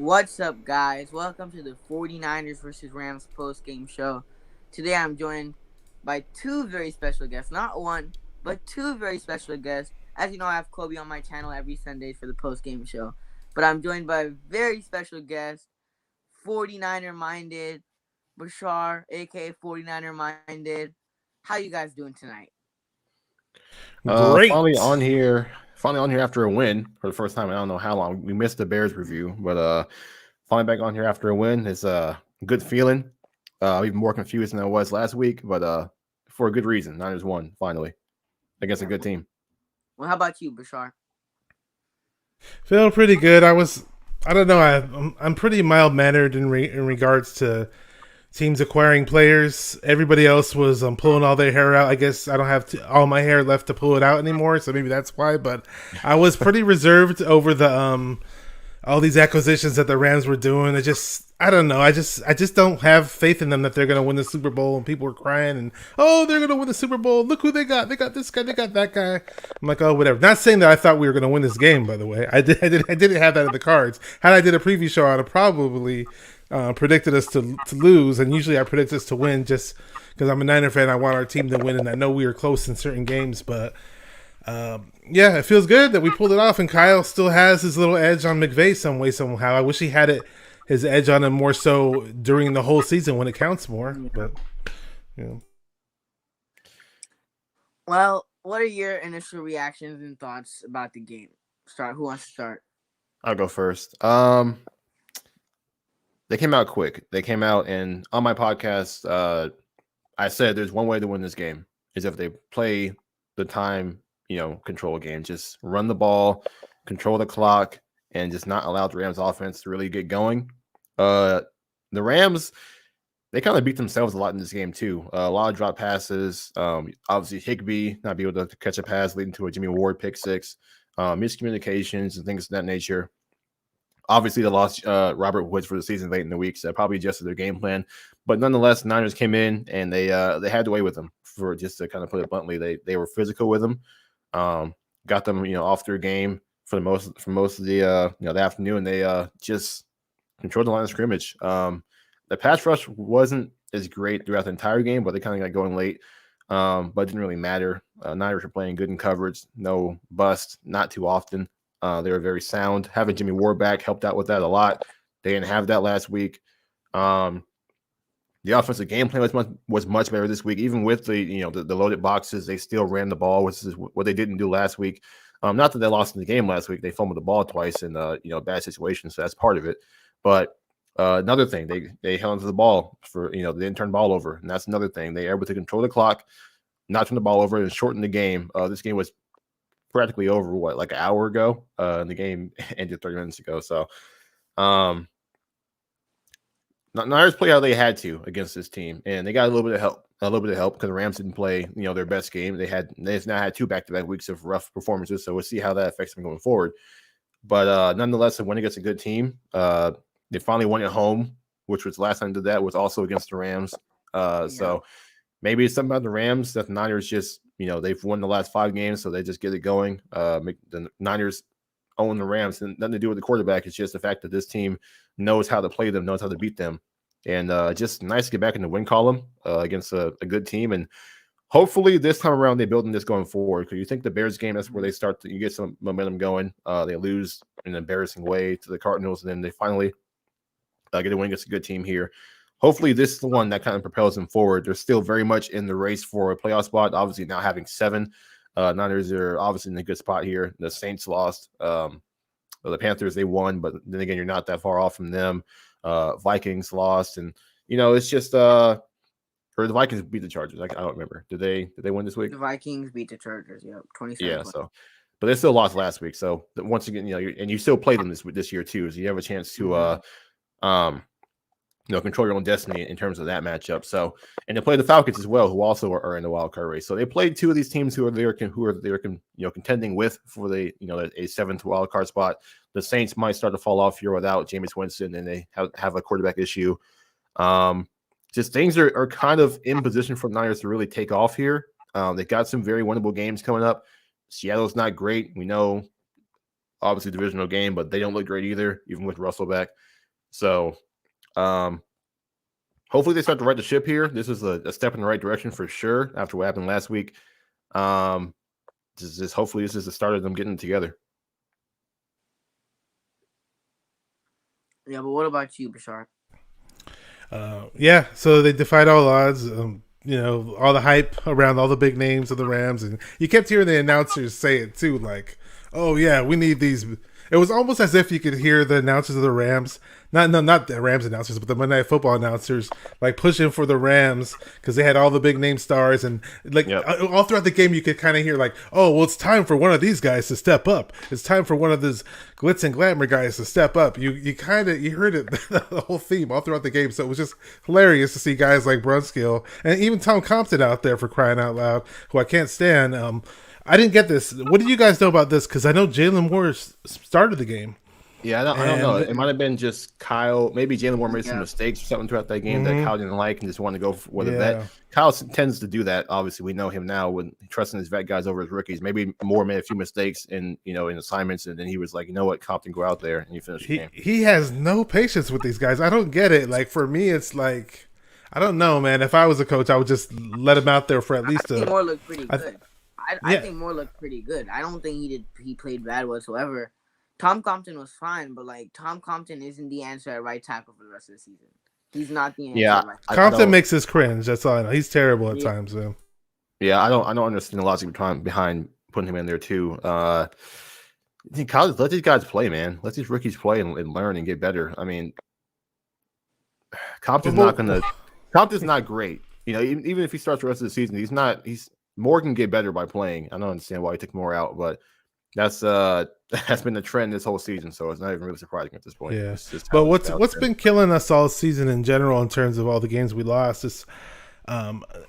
What's up, guys? Welcome to the 49ers versus Rams post-game show. Today I'm joined by two very special guests. Not one, but two very special guests. As you know, I have Kobe on my channel every Sunday for the post-game show. But I'm joined by a very special guest, 49er minded, Bashar, aka 49er minded. How you guys doing tonight? Finally Great. on here. Finally on here after a win for the first time. I don't know how long. We missed the Bears review, but finally back on here after a win is a good feeling. Even more confused than I was last week, but for a good reason. Niners won finally against a Yeah. good team. Well, how about you, Bashar? Feel pretty good. I don't know. I'm pretty mild mannered in regards to teams acquiring players. Everybody else was pulling all their hair out. I guess I don't have all my hair left to pull it out anymore, so maybe that's why. But I was pretty reserved over the all these acquisitions that the Rams were doing. I don't know. I just don't have faith in them that they're going to win the Super Bowl. And people were crying and they're going to win the Super Bowl. Look who they got. They got this guy. They got that guy. I'm like, oh, whatever. Not saying that I thought we were going to win this game. By the way, I didn't have that in the cards. Had I did a preview show, I'd have probably predicted us to lose. And usually I predict us to win just because I'm a Niner fan. I want our team to win, and I know we were close in certain games, but. Yeah, it feels good that we pulled it off, and Kyle still has his little edge on McVay some way, somehow. I wish he had his edge on him more so during the whole season when it counts more. Yeah. But you know, Well, what are your initial reactions and thoughts about the game? Who wants to start? I'll go first. They came out quick. They came out, and on my podcast, I said there's one way to win this game is if they play the time, control game. Just run the ball, control the clock, and just not allow the Rams offense to really get going. The Rams, they kind of beat themselves a lot in this game too. A lot of drop passes. Obviously, Higbee not be able to catch a pass, leading to a Jimmy Ward pick six. Miscommunications and things of that nature. Obviously, they lost Robert Woods for the season late in the week, so that probably adjusted their game plan. But nonetheless, Niners came in and they had to way with them. For just to kind of put it bluntly, they were physical with them, got them off their game for most of the the afternoon. They just controlled the line of scrimmage. The pass rush wasn't as great throughout the entire game, but they kind of got going late. But it didn't really matter. Niners were playing good in coverage, no bust, not too often. They were very sound. Having Jimmy Ward back helped out with that a lot. They didn't have that last week. The offensive game plan was much better this week. Even with the loaded boxes, they still ran the ball, which is what they didn't do last week. Not that they lost in the game last week. They fumbled the ball twice in bad situations, so that's part of it. But another thing, they held onto the ball for they didn't turn the ball over, and that's another thing. They were able to control the clock, not turn the ball over, and shorten the game. This game was practically over like an hour ago, and the game ended 30 minutes ago. So Niners play how they had to against this team, and they got a little bit of help because the Rams didn't play their best game. They've now had two back-to-back weeks of rough performances, so we'll see how that affects them going forward. But nonetheless, when it gets a good team, they finally won at home, which was the last time they did that was also against the Rams. So maybe it's something about the Rams that the Niners just they've won the last 5 games, so they just get it going. The Niners own the Rams, and nothing to do with the quarterback. It's just the fact that this team knows how to play them, knows how to beat them, and just nice to get back in the win column against a good team. And hopefully this time around they're building this going forward. Because you think the Bears game, that's where they start you get some momentum going. They lose in an embarrassing way to the Cardinals, and then they finally get a win against a good team here. Hopefully this is the one that kind of propels them forward. They're still very much in the race for a playoff spot. Obviously now having 7. Niners are obviously in a good spot here. The Saints lost. The Panthers, they won, but then again, you're not that far off from them. Vikings lost, and it's just or the Vikings beat the Chargers. I don't remember. Did they win this week? The Vikings beat the Chargers. Yep, 27. Yeah. So, but they still lost last week. So once again, and you still play them this year too, so you have a chance to control your own destiny in terms of that matchup. So, and they play the Falcons as well, who also are in the wild card race. So they played 2 of these teams who are there contending with for the a 7th wild card spot. The Saints might start to fall off here without Jameis Winston, and they have a quarterback issue. Just things are kind of in position for the Niners to really take off here. They've got some very winnable games coming up. Seattle's not great. We know obviously divisional game, but they don't look great either, even with Russell back. So hopefully they start to right the ship here. This is a step in the right direction for sure after what happened last week. Hopefully this is the start of them getting together. Yeah, but what about you, Bashar? Yeah, so they defied all odds. All the hype around all the big names of the Rams, and you kept hearing the announcers say it too, like, "Oh yeah, we need these." It was almost as if you could hear the announcers of the Rams, not the Rams announcers, but the Monday Night Football announcers, like pushing for the Rams because they had all the big name stars, and like all throughout the game, you could kind of hear like, "Oh, well, it's time for one of these guys to step up. It's time for one of these glitz and glamour guys to step up." You heard it the whole theme all throughout the game, so it was just hilarious to see guys like Brunskill and even Tom Compton out there, for crying out loud, who I can't stand. I didn't get this. What did you guys know about this? Because I know Jalen Moore started the game. Yeah, I don't know. It might have been just Kyle. Maybe Jalen Moore made some mistakes or something throughout that game that Kyle didn't like and just wanted to go with a vet. Kyle tends to do that. Obviously, we know him now when trusting his vet guys over his rookies. Maybe Moore made a few mistakes in assignments, and then he was like, you know what, Compton, go out there and you finish the game. He has no patience with these guys. I don't get it. Like, for me, it's like, I don't know, man. If I was a coach, I would just let him out there for at least I think Moore looked pretty good. I Yeah. think Moore looked pretty good. I don't think he played bad whatsoever. Tom Compton was fine, but like Tom Compton isn't the answer at right tackle for the rest of the season. He's not the answer. Yeah, at right tackle. Compton makes us cringe. That's all I know. He's terrible at times. So. Yeah, I don't understand the logic behind putting him in there too. College, let these guys play, man. Let these rookies play and learn and get better. I mean, Compton's not great. You know, even if he starts the rest of the season, Moore can get better by playing. I don't understand why he took Moore out, but that's been the trend this whole season, so it's not even really surprising at this point. Yeah, but what's been killing us all season in general in terms of all the games we lost is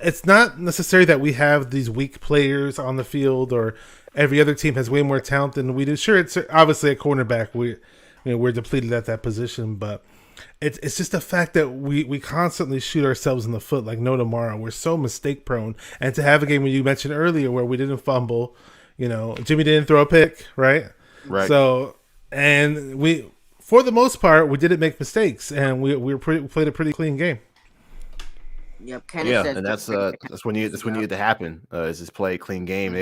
it's not necessary that we have these weak players on the field or every other team has way more talent than we do. Sure, it's obviously at cornerback we're depleted at that position, but it's just the fact that we constantly shoot ourselves in the foot like no tomorrow. We're so mistake prone, and to have a game where you mentioned earlier where we didn't fumble, Jimmy didn't throw a pick, right? Right. So, and we, for the most part, we didn't make mistakes, and we played a pretty clean game. Yep. And that's what needed to happen. Is this play clean game?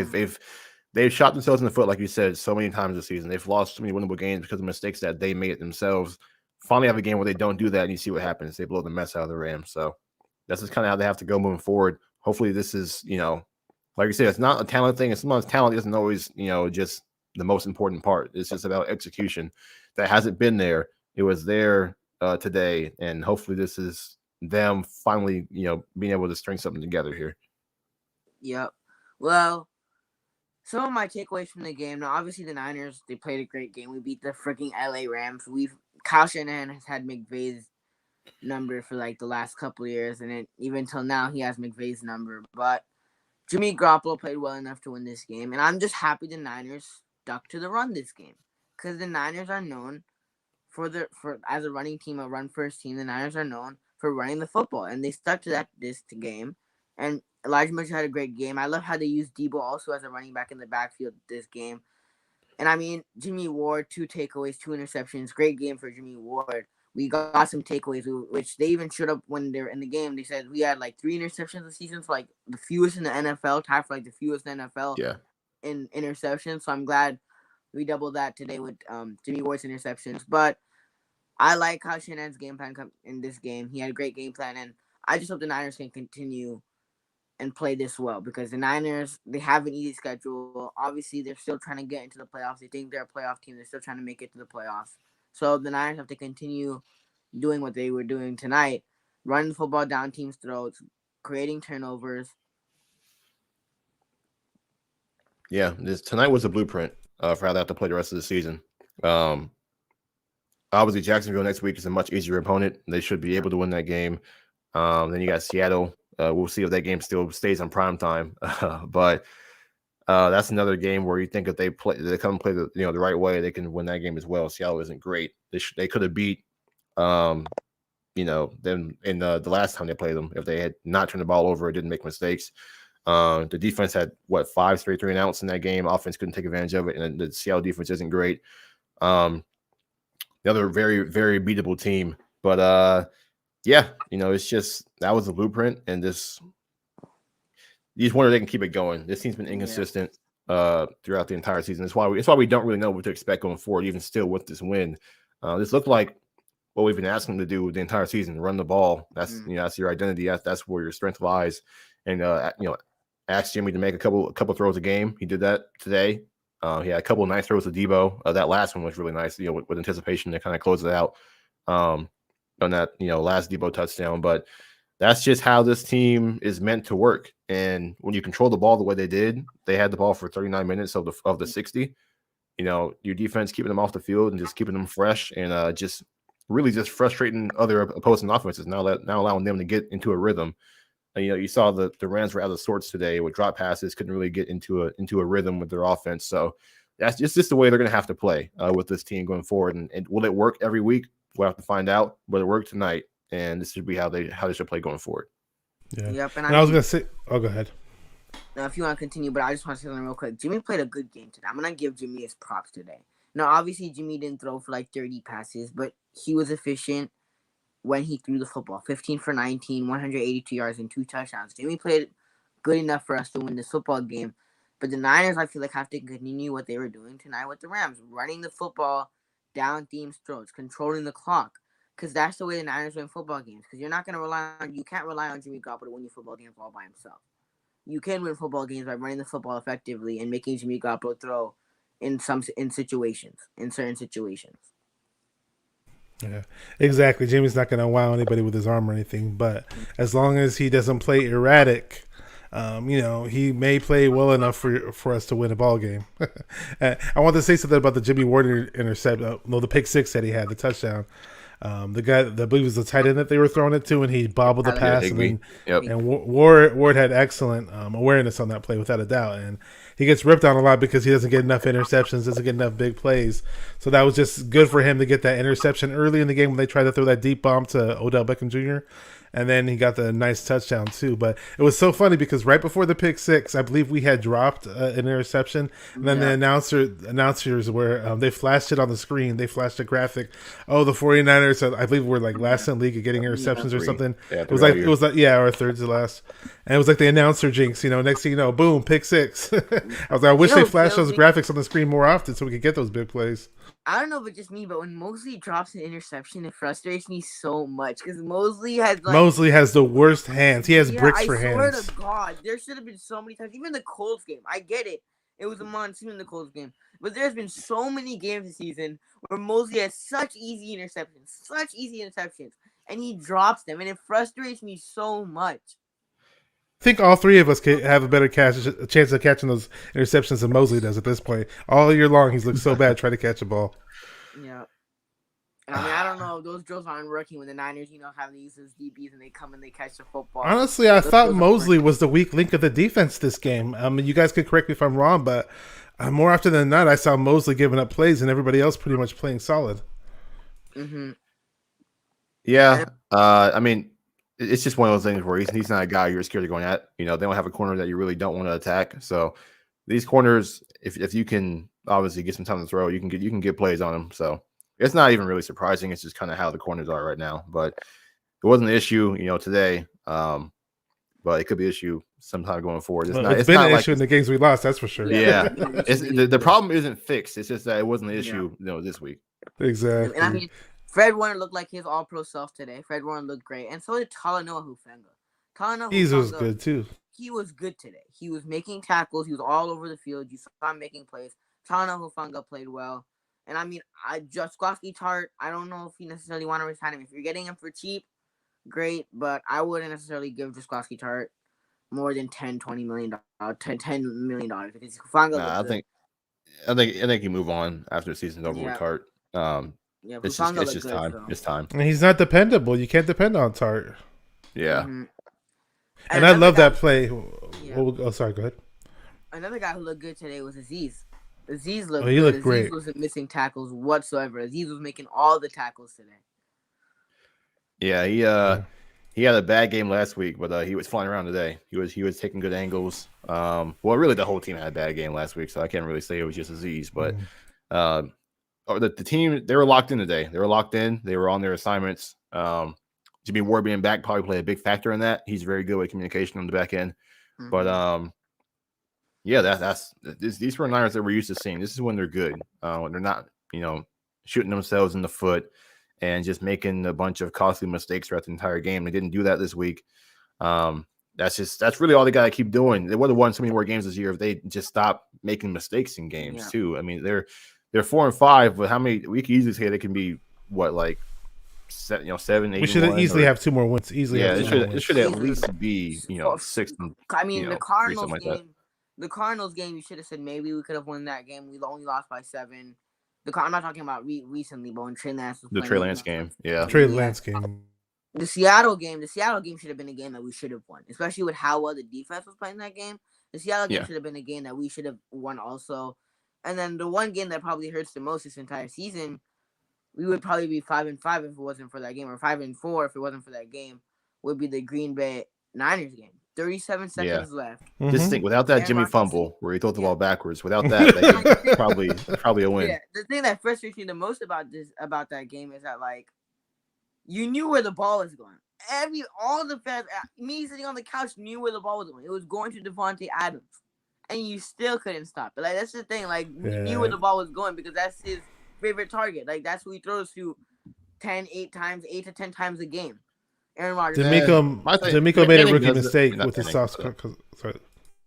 They've shot themselves in the foot, like you said, so many times this season. They've lost so many winnable games because of mistakes that they made themselves. Finally, have a game where they don't do that, and you see what happens. They blow the mess out of the Rams. So that's just kind of how they have to go moving forward. Hopefully, this is like you said, it's not a talent thing. And sometimes talent isn't always just the most important part. It's just about execution. That hasn't been there. It was there today, and hopefully, this is them finally being able to string something together here. Yep. Well, some of my takeaways from the game. Now, obviously, the Niners, they played a great game. We beat the freaking LA Rams. Kyle Shanahan has had McVay's number for like the last couple of years, and even until now, he has McVay's number. But Jimmy Garoppolo played well enough to win this game, and I'm just happy the Niners stuck to the run this game, because the Niners are known for as a running team, a run first team. The Niners are known for running the football, and they stuck to that this game. And Elijah Mitchell had a great game. I love how they used Debo also as a running back in the backfield this game. And I mean, Jimmy Ward, 2 takeaways, 2 interceptions. Great game for Jimmy Ward. We got some takeaways, which they even showed up when they were in the game. They said we had like 3 interceptions this season, so like the fewest in the NFL, tied for like the fewest in the NFL in interceptions. So I'm glad we doubled that today with Jimmy Ward's interceptions. But I like how Shanahan's game plan in this game. He had a great game plan, and I just hope the Niners can continue and play this well, because the Niners, they have an easy schedule. Obviously, they're still trying to get into the playoffs. They think they're a playoff team. They're still trying to make it to the playoffs. So the Niners have to continue doing what they were doing tonight, running the football down teams' throats, creating turnovers. Yeah, tonight was a blueprint for how they have to play the rest of the season. Obviously, Jacksonville next week is a much easier opponent. They should be able to win that game. Then you got Seattle. We'll see if that game still stays on prime time. But that's another game where you think if they come play the right way, they can win that game as well. Seattle isn't great. They could have beat them in the last time they played them if they had not turned the ball over or didn't make mistakes. The defense had 5 straight 3-and-outs in that game. Offense couldn't take advantage of it, and the Seattle defense isn't great. The other very, very beatable team, but yeah, it's just that was the blueprint, and you just wonder if they can keep it going. This team's been inconsistent throughout the entire season. That's why we don't really know what to expect going forward, even still with this win. This looked like what we've been asking them to do the entire season: run the ball. That's that's your identity. That's where your strength lies. And asked Jimmy to make a couple throws a game. He did that today. He had a couple of nice throws to Debo. That last one was really nice. With anticipation to kind of close it out on that last Debo touchdown. But that's just how this team is meant to work. And when you control the ball the way they did, they had the ball for 39 minutes of the 60. Your defense keeping them off the field and just keeping them fresh and just really just frustrating other opposing offenses. Now allowing them to get into a rhythm. You saw the Rams were out of sorts today with drop passes, couldn't really get into a rhythm with their offense. So that's just the way they're going to have to play with this team going forward. And will it work every week? We'll have to find out. But it worked tonight, and this should be how they should play going forward. Yeah. Yep. And I was going to say, go ahead. Now, if you want to continue, but I just want to say something real quick. Jimmy played a good game today. I'm going to give Jimmy his props today. Now, obviously, Jimmy didn't throw for like 30 passes, but he was efficient when he threw the football. 15 for 19, 182 yards, and 2 touchdowns. Jimmy played good enough for us to win this football game. But the Niners, I feel like, have to continue what they were doing tonight with the Rams. Running the football down teams' throats, controlling the clock. Because that's the way the Niners win football games. Because you're not going to you can't rely on Jimmy Garoppolo to win your football games all by himself. You can win football games by running the football effectively and making Jimmy Garoppolo throw in certain situations. Yeah, exactly. Jimmy's not going to wow anybody with his arm or anything, but as long as he doesn't play erratic, he may play well enough for us to win a ball game. I want to say something about the Jimmy Ward intercept. The pick six that he had, the touchdown. The guy that I believe was the tight end that they were throwing it to, and he bobbled the pass. And Ward had excellent awareness on that play, without a doubt. And he gets ripped on a lot because he doesn't get enough interceptions, doesn't get enough big plays. So that was just good for him to get that interception early in the game when they tried to throw that deep bomb to Odell Beckham Jr. And then he got the nice touchdown too. But it was so funny because right before the pick six, I believe we had dropped an interception. And then the announcers were, they flashed it on the screen. They flashed a graphic. Oh, the 49ers, I believe, were like last in league at getting interceptions or something. Yeah, it was like, or third to last. And it was like the announcer jinx, next thing you know, boom, pick six. I was like, I wish they flashed those graphics on the screen more often so we could get those big plays. I don't know if it's just me, but when Mosley drops an interception, it frustrates me so much because Mosley has the worst hands. He has bricks for hands. I swear to God, there should have been so many times. Even the Colts game, I get it. It was a monsoon in the Colts game, but there's been so many games this season where Mosley has such easy interceptions, and he drops them, and it frustrates me so much. I think all three of us could have a better chance of catching those interceptions than Mosley does at this point. All year long, he's looked so bad trying to catch a ball. Yeah. I mean, I don't know. Those drills aren't working when the Niners, have these DBs and they come and they catch the football. Honestly, I thought Mosley was the weak link of the defense this game. You guys could correct me if I'm wrong, but more often than not, I saw Mosley giving up plays and everybody else pretty much playing solid. Mm-hmm. Yeah. I mean, it's just one of those things where he's not a guy you're scared of going at. They don't have a corner that you really don't want to attack. So these corners, if you can obviously get some time to throw, you can get plays on them. So it's not even really surprising. It's just kind of how the corners are right now. But it wasn't an issue, today. But it could be an issue sometime going forward. It's been an issue in the games we lost, that's for sure. Yeah. The problem isn't fixed. It's just that it wasn't an issue, this week. Exactly. And I mean, Fred Warner looked like his all-pro self today. Fred Warner looked great. And so did Talanoa Hufanga. He was good, too. He was good today. He was making tackles. He was all over the field. You saw him making plays. Talanoa Hufanga played well. And, I mean, Jaskowski Tart, I don't know if you necessarily want to resign him. If you're getting him for cheap, great. But I wouldn't necessarily give Jaskowski Tart more than $10 million. Because Hufanga I think you move on after the season's over with Tart. It's just time. So. It's time. And he's not dependable. You can't depend on Tart. Yeah. Mm-hmm. And I love that play. Yeah. Oh, sorry. Go ahead. Another guy who looked good today was Aziz. Aziz looked good. He looked great. Aziz wasn't missing tackles whatsoever. Aziz was making all the tackles today. Yeah, He had a bad game last week, but he was flying around today. He was taking good angles. Well, really, the whole team had a bad game last week, so I can't really say it was just Aziz. But the team, they were locked in today. They were locked in. They were on their assignments. Jimmy Ward being back probably played a big factor in that. He's very good with communication on the back end. Mhm. But yeah, these 49ers that we're used to seeing. This is when they're good. When they're not, shooting themselves in the foot and just making a bunch of costly mistakes throughout the entire game. They didn't do that this week. That's really all they got to keep doing. They would have won so many more games this year if they just stopped making mistakes in games too. I mean, they're 4-5, but how many? We can easily say they can be what, like 7, 8. We should easily have 2 more wins. Easily, yeah. It should at least be 6. I mean, the Cardinals like game. that. The Cardinals game, you should have said maybe we could have won that game. We only lost by 7. I'm not talking about recently, but when Trey Lance was the Trey Lance game, Trey Lance game. The Seattle game should have been a game that we should have won, especially with how well the defense was playing that game. The Seattle game should have been a game that we should have won also. And then the one game that probably hurts the most this entire season, we would probably be 5-5 if it wasn't for that game, or 5-4 if it wasn't for that game, would be the Green Bay Niners game. 37 seconds left. Mm-hmm. Just think, without that Jimmy fumble where he threw the ball backwards, without that, probably a win. Yeah, the thing that frustrates me the most about that game is that, like, you knew where the ball was going. All the fans, me sitting on the couch, knew where the ball was going. It was going to Devontae Adams, and you still couldn't stop it. Like, that's the thing. Like, we knew where the ball was going because that's his favorite target. Like, that's who he throws to 8 to 10 times a game. Aaron Rodgers. D'Amico made a rookie mistake with his soft.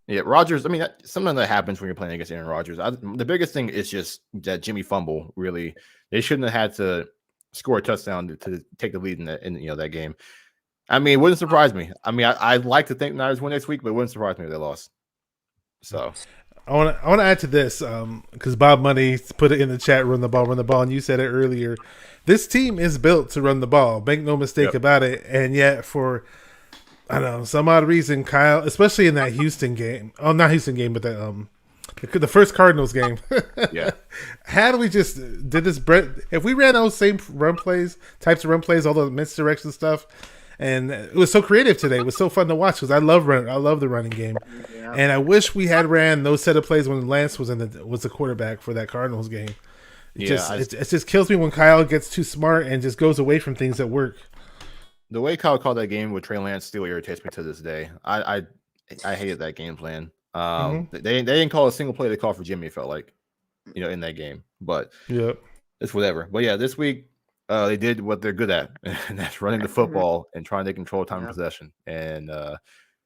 Yeah, Rodgers. I mean, something that happens when you're playing against Aaron Rodgers. The biggest thing is just that Jimmy fumble. Really, they shouldn't have had to score a touchdown to take the lead in that game. I mean, it wouldn't surprise me. I mean, I'd like to think Niners win next week, but it wouldn't surprise me if they lost. So I want to add to this because Bob Money put it in the chat, run the ball, and you said it earlier. This team is built to run the ball. Make no mistake about it. And yet, for some odd reason, Kyle, especially in that Houston game, not Houston game, but the first Cardinals game. Had we just did this, if we ran those same types of run plays, all the misdirection stuff. And it was so creative today. It was so fun to watch because I love the running game, and I wish we had ran those set of plays when Lance was the quarterback for that Cardinals game. It just kills me when Kyle gets too smart and just goes away from things that work. The way Kyle called that game with Trey Lance still irritates me to this day. I hated that game plan. They didn't call a single play they called for Jimmy. It felt like, in that game, but it's whatever. But yeah, this week. They did what they're good at, and that's running the football and trying to control time of possession. And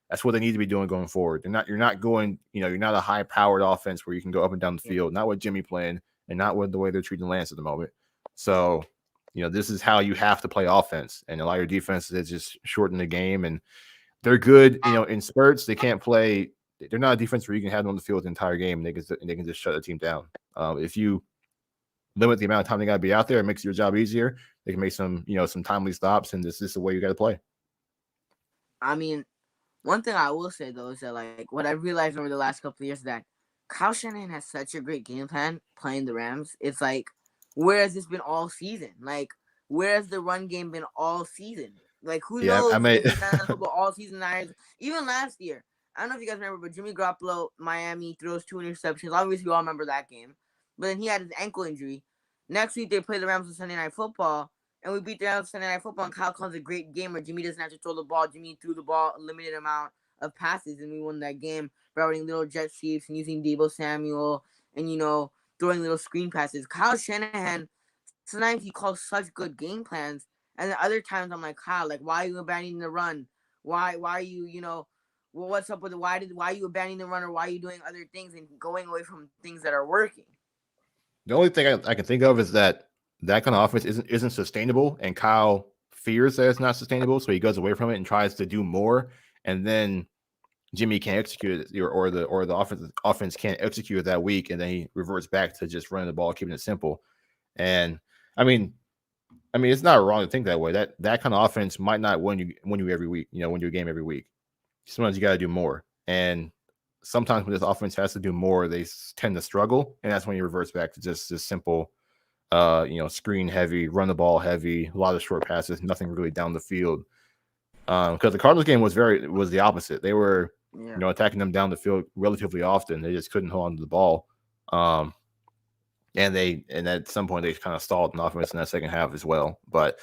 that's what they need to be doing going forward. You're not a high-powered offense where you can go up and down the field. Not with Jimmy playing, and not with the way they're treating Lance at the moment. So, this is how you have to play offense, and allow your defense to just shorten the game. And they're good, in spurts. They can't play. They're not a defense where you can have them on the field the entire game. And they can just shut the team down. If you limit the amount of time they got to be out there, it makes your job easier. They can make some timely stops, and this is the way you got to play. I mean, one thing I will say though is that, like, what I realized over the last couple of years is that Kyle Shanahan has such a great game plan playing the Rams. It's like, where has this been all season? Like, where has the run game been all season? Like, who knows? All season, even last year. I don't know if you guys remember, but Jimmy Garoppolo, Miami, throws 2 interceptions. Obviously, we all remember that game. But then he had his ankle injury. Next week, they play the Rams on Sunday Night Football, and we beat the Rams on Sunday Night Football, and Kyle calls a great game where Jimmy doesn't have to throw the ball. Jimmy threw the ball a limited amount of passes, and we won that game by running little jet sweeps and using Deebo Samuel and, throwing little screen passes. Kyle Shanahan, sometimes he calls such good game plans, and then other times I'm like, Kyle, like, why are you abandoning the run? Why are you, what's up with it? Why are you abandoning the run, or why are you doing other things and going away from things that are working? The only thing I can think of is that kind of offense isn't sustainable, and Kyle fears that it's not sustainable, so he goes away from it and tries to do more, and then Jimmy can't execute it, or the offense can't execute it that week, and then he reverts back to just running the ball, keeping it simple. And I mean, it's not wrong to think that way. That kind of offense might not win you every week, win you a game every week. Sometimes you got to do more, and sometimes when this offense has to do more, they tend to struggle, and that's when he reverts back to just this simple, screen heavy, run the ball heavy, a lot of short passes, nothing really down the field. Because the Cardinals game was the opposite. They were Yeah. attacking them down the field relatively often. They just couldn't hold on to the ball. And at some point they kind of stalled in offense in that second half as well. But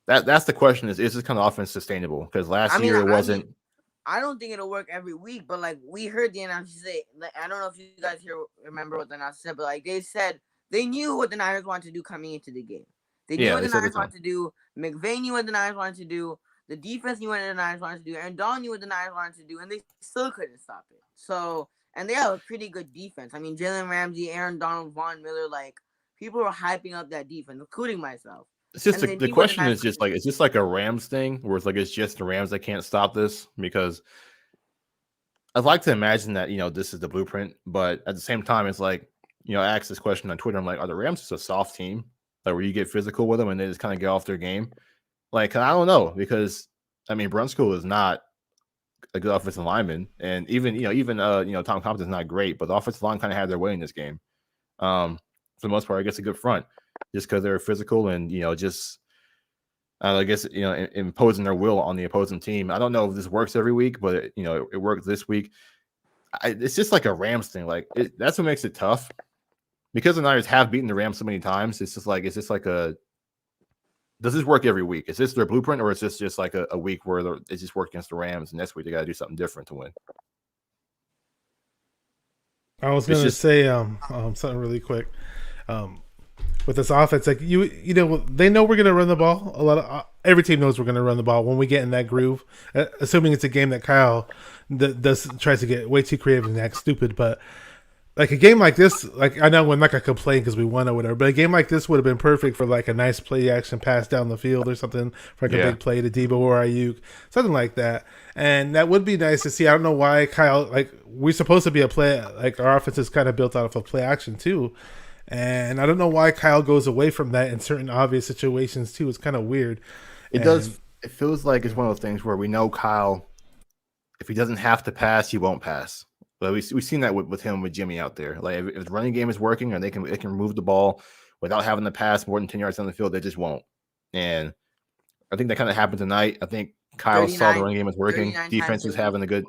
that's the question: is this kind of offense sustainable? Because last year it wasn't. I don't think it'll work every week, but like we heard the announcer say, like, I don't know if you guys remember what the announcer said, but like they said they knew what the Niners wanted to do coming into the game. They knew what the Niners wanted to do. McVay knew what the Niners wanted to do. The defense knew what the Niners wanted to do. And Don knew what the Niners wanted to do, and they still couldn't stop it. So, and they have a pretty good defense. I mean, Jalen Ramsey, Aaron Donald, Von Miller, like people are hyping up that defense, including myself. It's just the question is just like, is this like a Rams thing where it's like it's just the Rams that can't stop this? Because I'd like to imagine that this is the blueprint, but at the same time, it's like I asked this question on Twitter. I'm like, are the Rams just a soft team, like where you get physical with them and they just kind of get off their game? Like, I don't know, because I mean, Brunskill is not a good offensive lineman, and even Tom Compton's not great, but the offensive line kind of had their way in this game. For the most part, I guess a good front, just because they're physical and just I guess imposing their will on the opposing team. I don't know if this works every week, but it worked this week. It's just like a Rams thing. Like that's what makes it tough, because the Niners have beaten the Rams so many times. It's just like does this work every week? Is this their blueprint, or is this just like a week where it's just worked against the Rams, and next week they got to do something different to win? I was going to say something really quick. With this offense, like they know we're going to run the ball. Every team knows we're going to run the ball when we get in that groove. Assuming it's a game that Kyle tries to get way too creative and act stupid, but like a game like this, like I know we're not going to complain because we won or whatever, but a game like this would have been perfect for like a nice play action pass down the field or something, for like a big play to Debo or Ayuk, something like that. And that would be nice to see. I don't know why Kyle, like we're supposed to be a play, like our offense is kind of built out of a play action too. And I don't know why Kyle goes away from that in certain obvious situations too. It's kind of weird. It does. It feels like it's one of those things where we know Kyle, if he doesn't have to pass, he won't pass. But we've seen that with him, with Jimmy out there. Like if the running game is working and they can move the ball without having to pass more than 10 yards down the field, they just won't. And I think that kind of happened tonight. I think Kyle saw the running game was working. Defense is having a good.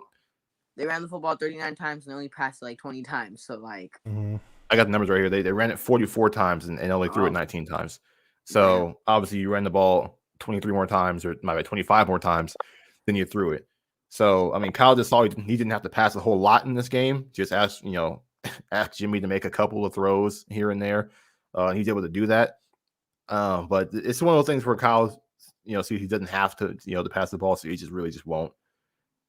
They ran the football 39 times and only passed like 20 times. So like. Mm-hmm. I got the numbers right here. They ran it 44 times and only threw it 19 times. So obviously you ran the ball 23 more times, or maybe 25 more times than you threw it. So I mean, Kyle just saw he didn't have to pass a whole lot in this game. Just ask Jimmy to make a couple of throws here and there. He's able to do that. But it's one of those things where Kyle, see he doesn't have to to pass the ball, so he really won't.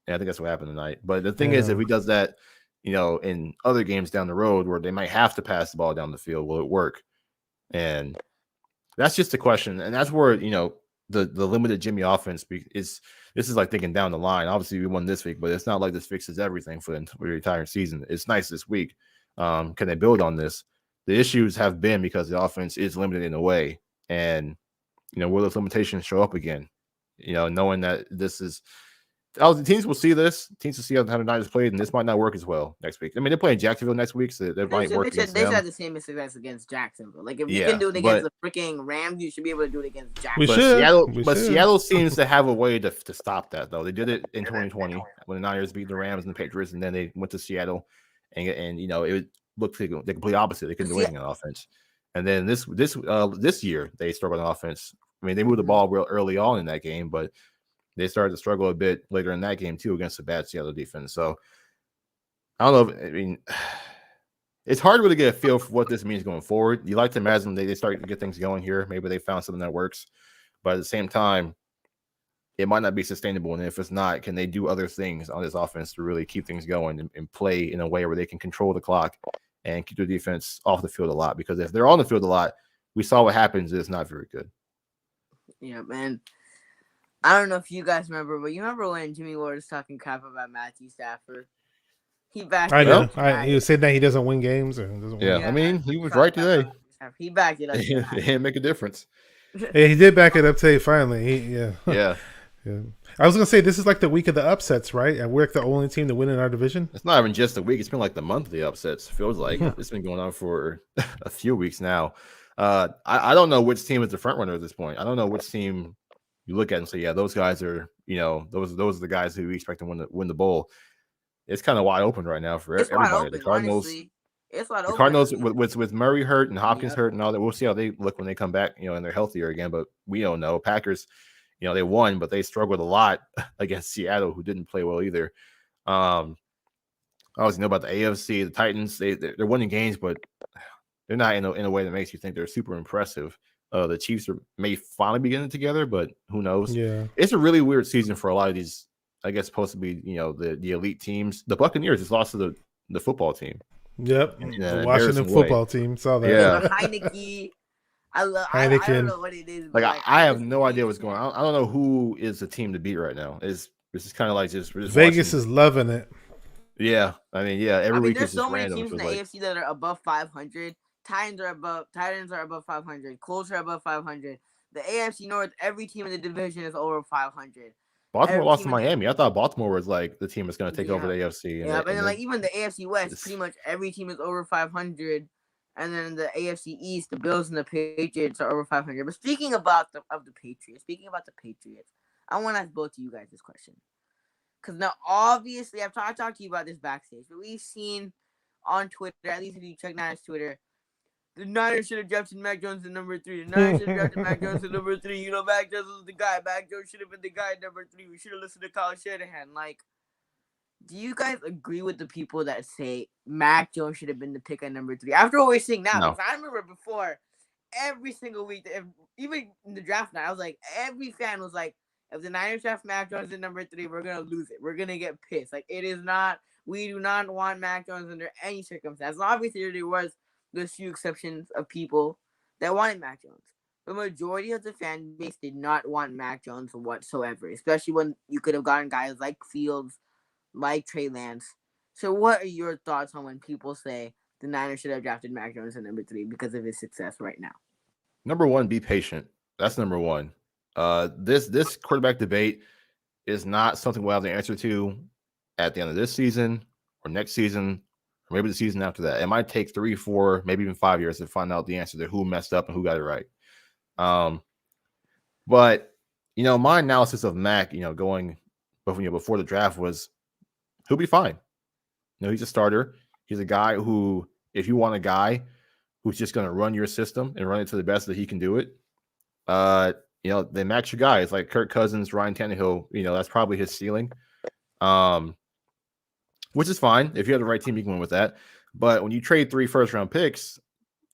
And I think that's what happened tonight. But the thing is, if he does that, in other games down the road where they might have to pass the ball down the field, will it work? And that's just the question. And that's where, the limited Jimmy offense this is like thinking down the line. Obviously we won this week, but it's not like this fixes everything for the entire season. It's nice this week. Can they build on this? The issues have been because the offense is limited in a way. And, will those limitations show up again? Knowing that this is, the teams will see this. Teams will see how the Niners played, and this might not work as well next week. I mean, they're playing Jacksonville next week, so they might work against them. They had the same success against Jacksonville. Like, if you can do it against the freaking Rams, you should be able to do it against Jacksonville. Seattle seems to have a way to stop that, though. They did it in 2020 when the Niners beat the Rams and the Patriots, and then they went to Seattle, and it looked like the complete opposite. They couldn't do anything on offense. And then this year, they struggled on offense. I mean, they moved the ball real early on in that game, but they started to struggle a bit later in that game too against a bad Seattle defense. So I don't know. It's hard to really get a feel for what this means going forward. You like to imagine they start to get things going here. Maybe they found something that works, but at the same time, it might not be sustainable. And if it's not, can they do other things on this offense to really keep things going and play in a way where they can control the clock and keep the defense off the field a lot? Because if they're on the field a lot, we saw what happens. It's not very good. Yeah, man. I don't know if you guys remember, but you remember when Jimmy Ward was talking crap about Matthew Stafford? He backed it up. He was saying that he doesn't win games. Or doesn't win. I mean, he was right today. He backed it up. It didn't make a difference. Yeah, he did back it up today, finally. Yeah. I was going to say, this is like the week of the upsets, right? And we're like the only team to win in our division. It's not even just a week. It's been like the month of the upsets. It feels like it's been going on for a few weeks now. I don't know which team is the front runner at this point. I don't know which team you look at and say, yeah, those guys are, those are the guys who we expect to win the bowl. It's kind of wide open right now for It's wide everybody. open, honestly. It's wide The open. Cardinals with Murray hurt and Hopkins Yep. hurt and all that. We'll see how they look when they come back, and they're healthier again. But we don't know. Packers, they won, but they struggled a lot against Seattle, who didn't play well either. Obviously, know about the AFC, the Titans. They're winning games, but they're not in a way that makes you think they're super impressive. The Chiefs may finally be getting it together, but who knows? Yeah, it's a really weird season for a lot of these. I guess supposed to be, the elite teams. The Buccaneers just lost to the football team. Yep, the Washington football team saw that. Yeah, Heineke. I Heineken. don't know what it is. Like I have no idea what's going on. I don't know who is the team to beat right now. It's just kind of like just Vegas is loving it. Yeah, every week there's is just so many random. teams in the AFC that are above 500. Titans are above 500. Colts are above 500. The AFC North, every team in the division is over 500. Baltimore lost to Miami. I thought Baltimore was like the team that's going to take over the AFC. But then like even the AFC West, pretty much every team is over 500. And then the AFC East, the Bills and the Patriots are over 500. But speaking about the Patriots, I want to ask both of you guys this question. Because now, obviously, I've talked to you about this backstage, but we've seen on Twitter, at least if you check Niners Twitter, the Niners should have drafted Mac Jones at number 3. The Niners should have drafted Mac Jones at number 3. Mac Jones was the guy. Mac Jones should have been the guy at number 3. We should have listened to Kyle Shanahan. Like, do you guys agree with the people that say Mac Jones should have been the pick at number 3? After what we're seeing now, No. because I remember before, every single week, even in the draft night, I was like, every fan was like, if the Niners draft Mac Jones at number 3, we're going to lose it. We're going to get pissed. Like, we do not want Mac Jones under any circumstance. Obviously, there was those few exceptions of people that wanted Mac Jones. The majority of the fan base did not want Mac Jones whatsoever, especially when you could have gotten guys like Fields, like Trey Lance. So what are your thoughts on when people say the Niners should have drafted Mac Jones at number 3 because of his success right now? Number one, be patient. That's number one. This quarterback debate is not something we'll have the answer to at the end of this season or next season or maybe the season after that. It might take 3, 4, maybe even 5 years to find out the answer to who messed up and who got it right. But my analysis of Mac, going before the draft was he'll be fine. He's a starter. He's a guy who, if you want a guy who's just going to run your system and run it to the best that he can do it, they match your guys like Kirk Cousins, Ryan Tannehill. That's probably his ceiling, which is fine. If you have the right team, you can win with that. But when you trade 3 first-round picks,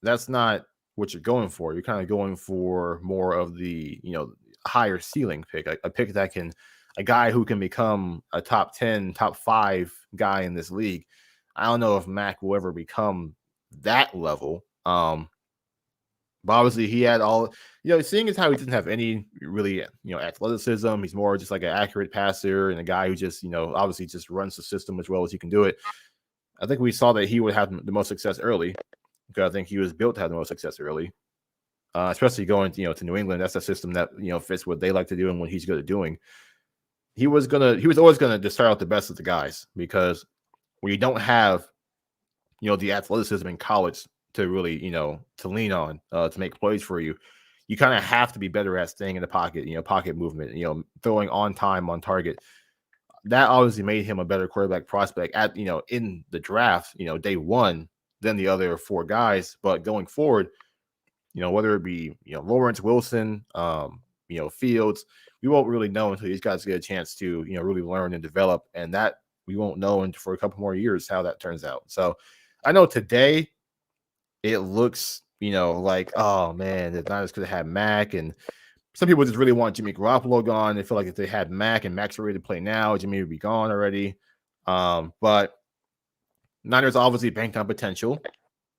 that's not what you're going for. You're kind of going for more of the higher ceiling pick, a pick that can. A guy who can become a top 10, top 5 guy in this league. I don't know if Mac will ever become that level. But obviously he had all, seeing as how he doesn't have any really, athleticism. He's more just like an accurate passer and a guy who just, obviously just runs the system as well as he can do it. I think we saw that he would have the most success early because I think he was built to have the most success early. Especially going, to New England. That's a system that, fits what they like to do and what he's good at doing. He was always gonna just start out the best of the guys because when you don't have, the athleticism in college to really, to lean on to make plays for you, you kind of have to be better at staying in the pocket, pocket movement, throwing on time, on target. That obviously made him a better quarterback prospect at, in the draft, day one than the other 4 guys. But going forward, whether it be, Lawrence Wilson, Fields, we won't really know until these guys get a chance to, really learn and develop. And that we won't know for a couple more years how that turns out. So I know today it looks, like, oh man, the Niners could have had Mac. And some people just really want Jimmy Garoppolo gone. They feel like if they had Mac and Mac's ready to play now, Jimmy would be gone already. But Niners obviously banked on potential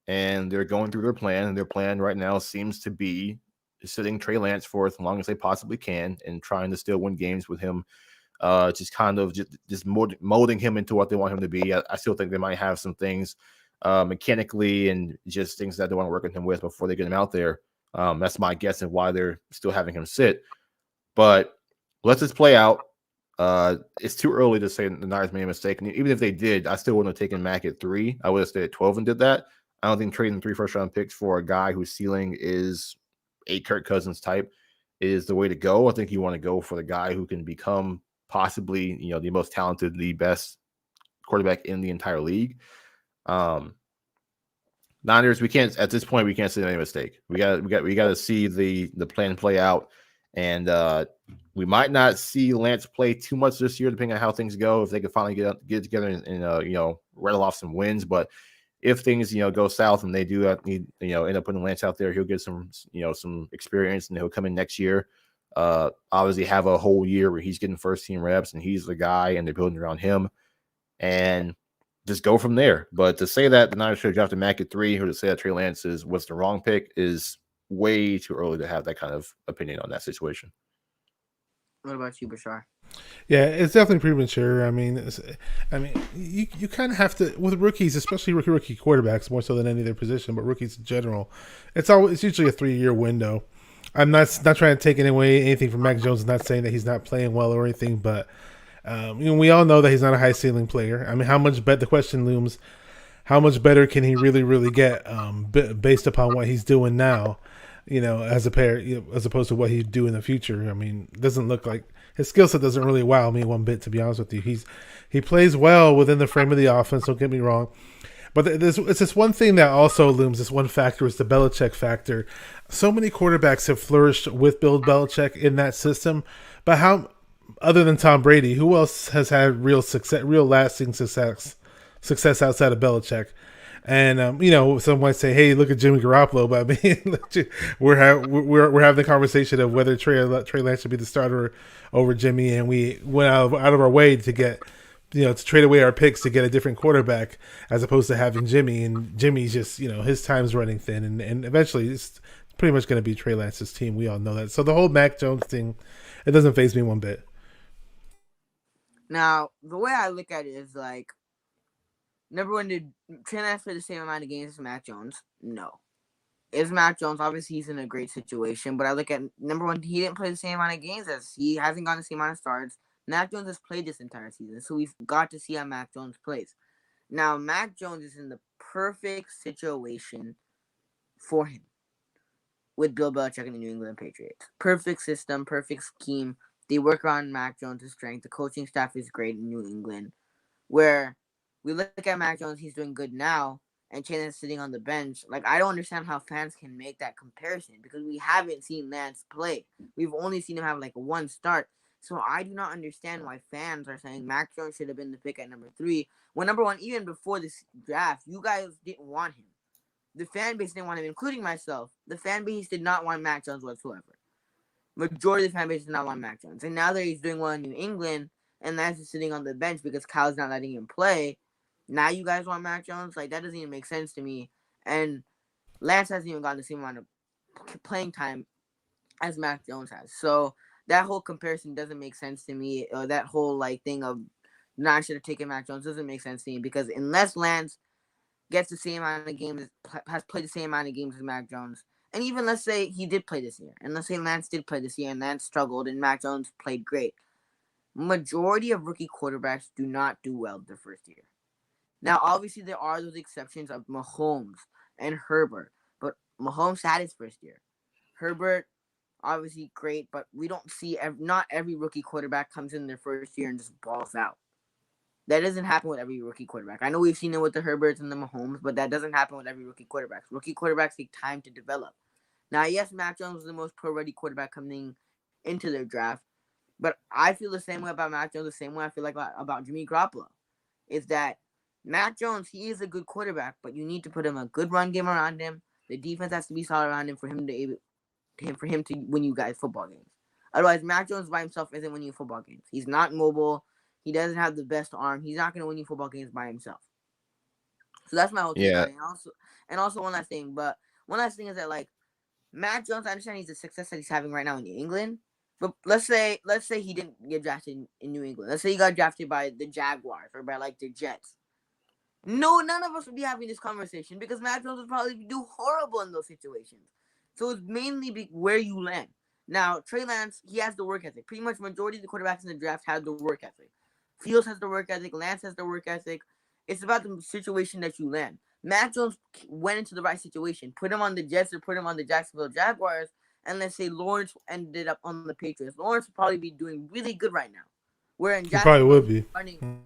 and they're going through their plan. And their plan right now seems to be sitting Trey Lance for as long as they possibly can and trying to still win games with him, just kind of just molding him into what they want him to be. I still think they might have some things mechanically and just things that they want to work with him with before they get him out there. That's my guess of why they're still having him sit. But let's just play out. It's too early to say the Niners made a mistake. And even if they did, I still wouldn't have taken Mac at 3. I would have stayed at 12 and did that. I don't think trading 3 first-round picks for a guy whose ceiling is a Kirk Cousins type is the way to go. I think you want to go for the guy who can become possibly, the most talented, the best quarterback in the entire league. Niners, we can't at this point. We can't see any mistake. We got to see the plan play out, and we might not see Lance play too much this year, depending on how things go. If they could finally get together and rattle off some wins, but if things go south and they do need end up putting Lance out there, he'll get some some experience and he'll come in next year. Obviously, have a whole year where he's getting first team reps and he's the guy, and they're building around him, and just go from there. But to say that the Niners should have drafted Mack at 3, or to say that Trey Lance was the wrong pick is way too early to have that kind of opinion on that situation. What about you, Bashar? Yeah, it's definitely premature. I mean, you kind of have to, with rookies, especially rookie quarterbacks, more so than any other position, but rookies in general. It's usually a 3-year window. I'm not trying to take away anything from Mac Jones. I'm not saying that he's not playing well or anything, but we all know that he's not a high ceiling player. I mean, how much better? The question looms: how much better can he really get based upon what he's doing now? As opposed to what he'd do in the future. I mean, it doesn't look like his skill set doesn't really wow me one bit, to be honest with you. He plays well within the frame of the offense. Don't get me wrong. But it's this one thing that also looms. This one factor is the Belichick factor. So many quarterbacks have flourished with Bill Belichick in that system, but how? Other than Tom Brady, who else has had real lasting success outside of Belichick? And some might say, "Hey, look at Jimmy Garoppolo," but I mean, we're having the conversation of whether Trey Lance should be the starter over Jimmy, and we went out of our way to get to trade away our picks to get a different quarterback as opposed to having Jimmy. And Jimmy's just his time's running thin, and eventually it's pretty much going to be Trey Lance's team. We all know that. So the whole Mac Jones thing, it doesn't faze me one bit. Now, the way I look at it is like, number one, did Trey Lance play the same amount of games as Mac Jones? No. Is Mac Jones, obviously he's in a great situation, but I look at, number one, he didn't play the same amount of games as, he hasn't gotten the same amount of starts. Mac Jones has played this entire season, so we've got to see how Mac Jones plays. Now, Mac Jones is in the perfect situation for him with Bill Belichick and the New England Patriots. Perfect system, perfect scheme. They work around Mac Jones' strength. The coaching staff is great in New England. Where we look at Mac Jones, he's doing good now, and Chandler's sitting on the bench. Like, I don't understand how fans can make that comparison because we haven't seen Lance play. We've only seen him have like one start. So I do not understand why fans are saying Mac Jones should have been the pick at number 3. When number 1, even before this draft, you guys didn't want him. The fan base didn't want him, including myself. The fan base did not want Mac Jones whatsoever. Majority of the fan base did not want Mac Jones. And now that he's doing well in New England, and Lance is sitting on the bench because Kyle's not letting him play, now you guys want Mac Jones? Like, that doesn't even make sense to me. And Lance hasn't even gotten the same amount of playing time as Mac Jones has. So that whole comparison doesn't make sense to me. That whole, like, thing of not should have taken Mac Jones doesn't make sense to me because unless Lance gets the same amount of games, has played the same amount of games as Mac Jones, and even let's say he did play this year, and let's say Lance did play this year, and Lance struggled, and Mac Jones played great. Majority of rookie quarterbacks do not do well their first year. Now, obviously, there are those exceptions of Mahomes and Herbert, but Mahomes had his first year. Herbert, obviously great, but we don't see, not every rookie quarterback comes in their first year and just balls out. That doesn't happen with every rookie quarterback. I know we've seen it with the Herberts and the Mahomes, but that doesn't happen with every rookie quarterback. Rookie quarterbacks take time to develop. Now, yes, Mac Jones was the most pro-ready quarterback coming into their draft, but I feel the same way about Mac Jones, the same way I feel like about Jimmy Garoppolo, is that Mac Jones, he is a good quarterback, but you need to put him a good run game around him. The defense has to be solid around him for him to win you guys football games. Otherwise, Mac Jones by himself isn't winning you football games. He's not mobile. He doesn't have the best arm. He's not going to win you football games by himself. So that's my whole thing. Yeah. And also one last thing. But one last thing is that, like, Mac Jones, I understand he's the success that he's having right now in New England. But let's say he didn't get drafted in New England. Let's say he got drafted by the Jaguars or by, like, the Jets. No, none of us would be having this conversation because Mac Jones would probably do horrible in those situations. So it's mainly where you land. Now, Trey Lance, he has the work ethic. Pretty much majority of the quarterbacks in the draft have the work ethic. Fields has the work ethic. Lance has the work ethic. It's about the situation that you land. Mac Jones went into the right situation. Put him on the Jets or put him on the Jacksonville Jaguars, and let's say Lawrence ended up on the Patriots, Lawrence would probably be doing really good right now. Where in He probably Jacksonville, would he's be. running.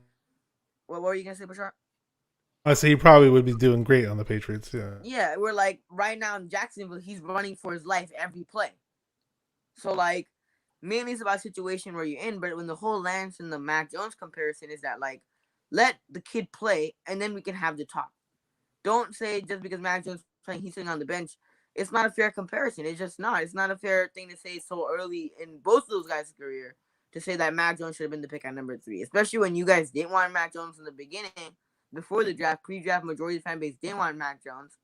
What were you gonna say, Bashar? I say he probably would be doing great on the Patriots. Yeah. Yeah, we're like right now in Jacksonville, he's running for his life every play. So like, mainly it's about a situation where you're in, but when the whole Lance and the Mac Jones comparison is that like, let the kid play and then we can have the talk. Don't say just because Mac Jones playing, he's sitting on the bench. It's not a fair comparison. It's just not. It's not a fair thing to say so early in both of those guys' career to say that Mac Jones should have been the pick at number 3, especially when you guys didn't want Mac Jones in the beginning, before the draft, pre-draft, majority of the fan base didn't want Mac Jones.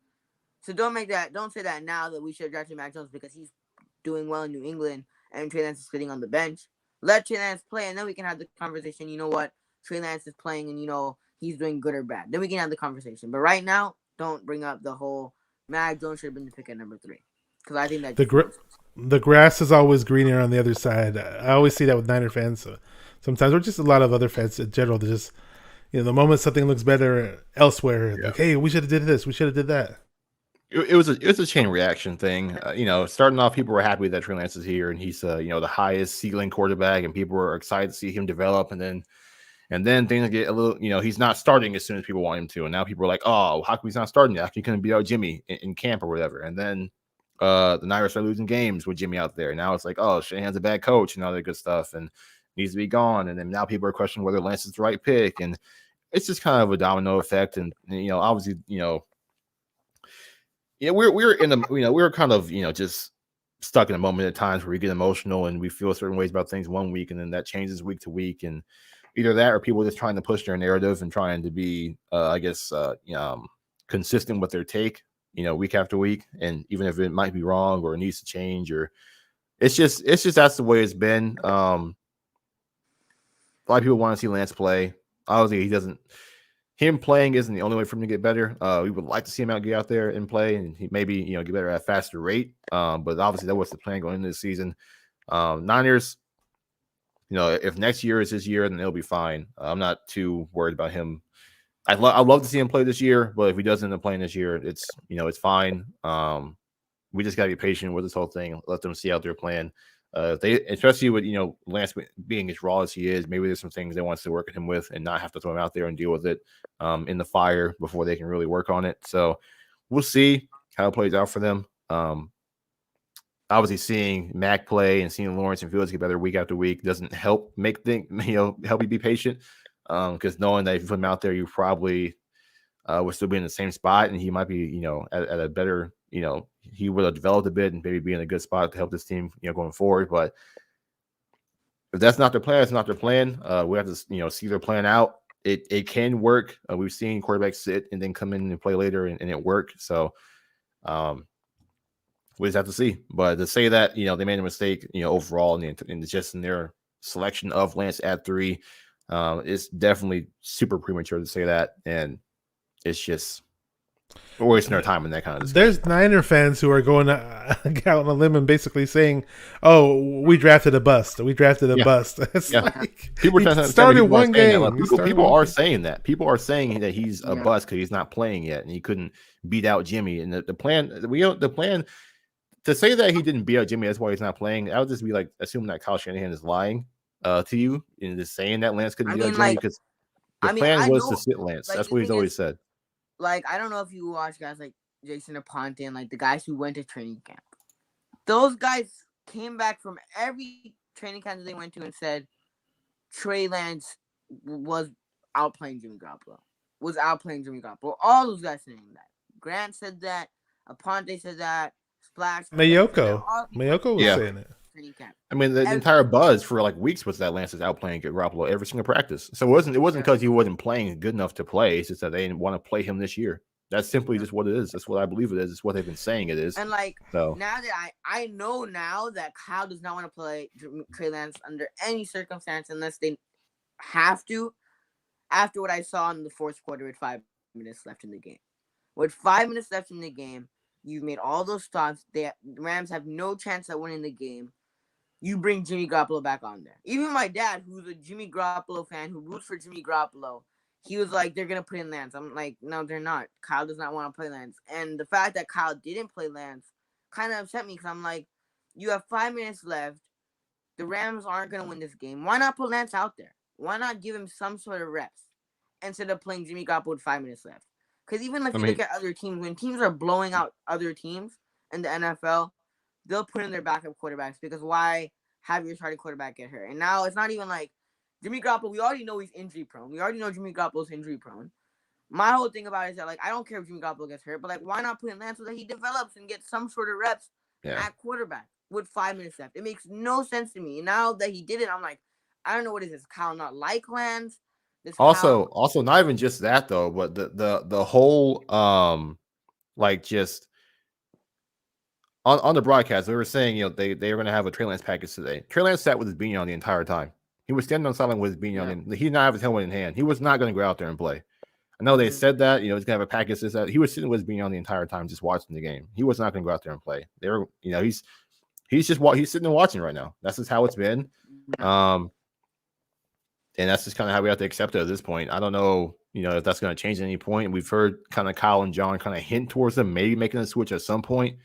So don't say that now that we should have drafted Mac Jones because he's doing well in New England and Trey Lance is sitting on the bench. Let Trey Lance play, and then we can have the conversation. You know what? Trey Lance is playing, and he's doing good or bad. Then we can have the conversation. But right now, don't bring up the whole Mac Jones should have been the pick at number 3 because I think that the grass is always greener on the other side. I always see that with Niner fans. So sometimes, or just a lot of other fans in general. They just, the moment something looks better elsewhere, like, hey, we should have did this, we should have did that. It was a chain reaction thing. Starting off, people were happy that Trey Lance is here, and he's the highest ceiling quarterback, and people were excited to see him develop. And then things get a little, he's not starting as soon as people want him to, and now people are like, oh, how come he's not starting? After he couldn't beat out Jimmy in camp or whatever. And then the Niners started losing games with Jimmy out there. Now it's like, oh, Shanahan's a bad coach and all that good stuff, and needs to be gone. And then now people are questioning whether Lance is the right pick, and it's just kind of a domino effect. And obviously, we're in the we're kind of just stuck in a moment at times where we get emotional and we feel certain ways about things one week, and then that changes week to week. And either that or people just trying to push their narrative and trying to be, consistent with their take, week after week. And even if it might be wrong or it needs to change, or it's just that's the way it's been. A lot of people want to see Lance play. Obviously, him playing isn't the only way for him to get better. We would like to see him get out there and play, and he maybe get better at a faster rate. But obviously that was the plan going into the season. Niners, if next year is his year, then it'll be fine. I'm not too worried about him. I'd love to see him play this year, but if he doesn't end up playing this year, it's it's fine. We just gotta be patient with this whole thing. Let them see out their plan. Especially with Lance being as raw as he is, maybe there's some things they want to work with him with and not have to throw him out there and deal with it in the fire before they can really work on it. So we'll see how it plays out for them. Obviously, seeing Mac play and seeing Lawrence and Fields get better week after week doesn't help help you be patient, because knowing that if you put him out there, you probably would still be in the same spot, and he might be at a better he would have developed a bit and maybe be in a good spot to help this team going forward. But if that's not their plan, it's not their plan. We have to see their plan out. It can work. We've seen quarterbacks sit and then come in and play later and it work. So we just have to see. But to say that they made a mistake overall in just in their selection of Lance at 3, it's definitely super premature to say that, and it's just we're wasting our time in that kind of discussion. There's Niner fans who are going out on a limb and basically saying, "Oh, we drafted a bust. We drafted a bust." It's like people started one game. People are saying that. People are saying that he's a bust because he's not playing yet and he couldn't beat out Jimmy. And the plan to say that he didn't beat out Jimmy, that's why he's not playing. I would just be like assuming that Kyle Shanahan is lying to you and just saying that Lance couldn't beat out Jimmy, because the plan was to sit Lance. That's what he's always said. Like, I don't know if you watch guys like Jason Aponte and like the guys who went to training camp. Those guys came back from every training camp that they went to and said Trey Lance was outplaying Jimmy Garoppolo. All those guys saying that. Grant said that. Aponte said that. Splash. Mayoko was saying it. Camp. I mean, the entire buzz for like weeks was that Lance is outplaying Garoppolo every single practice. So it wasn't because he wasn't playing good enough to play. It's just that they didn't want to play him this year. That's simply just what it is. That's what I believe it is. It's what they've been saying it is. And now that I know now that Kyle does not want to play Trey Lance under any circumstance unless they have to. After what I saw in the fourth quarter with 5 minutes left in the game. With 5 minutes left in the game, you've made all those stops. The Rams have no chance at winning the game. You bring Jimmy Garoppolo back on there. Even my dad, who's a Jimmy Garoppolo fan, who roots for Jimmy Garoppolo, he was like, they're going to put in Lance. I'm like, no, they're not. Kyle does not want to play Lance. And the fact that Kyle didn't play Lance kind of upset me because I'm like, you have 5 minutes left. The Rams aren't going to win this game. Why not put Lance out there? Why not give him some sort of reps instead of playing Jimmy Garoppolo with 5 minutes left? Because even if you look at other teams, when teams are blowing out other teams in the NFL, they'll put in their backup quarterbacks because why have your starting quarterback get hurt? And now it's not even like Jimmy Garoppolo. We already know he's injury prone. We already know Jimmy Garoppolo's injury prone. My whole thing about it is that, like, I don't care if Jimmy Garoppolo gets hurt, but, like, why not put in Lance so that he develops and gets some sort of reps at quarterback with 5 minutes left? It makes no sense to me. And now that he did it, I'm like, I don't know what is this. Kyle not like Lance? Also, not even just that though, but the whole like just on the broadcast, they were saying, they were going to have a Trey Lance package today. Trey Lance sat with his beanie on the entire time. He was standing on sideline with his beanie on, and he did not have his helmet in hand. He was not going to go out there and play. I know they said that, he's going to have a package. That he was sitting with his beanie on the entire time, just watching the game. He was not going to go out there and play. They were, he's sitting and watching right now. That's just how it's been. And that's just kind of how we have to accept it at this point. I don't know, if that's going to change at any point. We've heard kind of Kyle and John kind of hint towards them maybe making a switch at some point.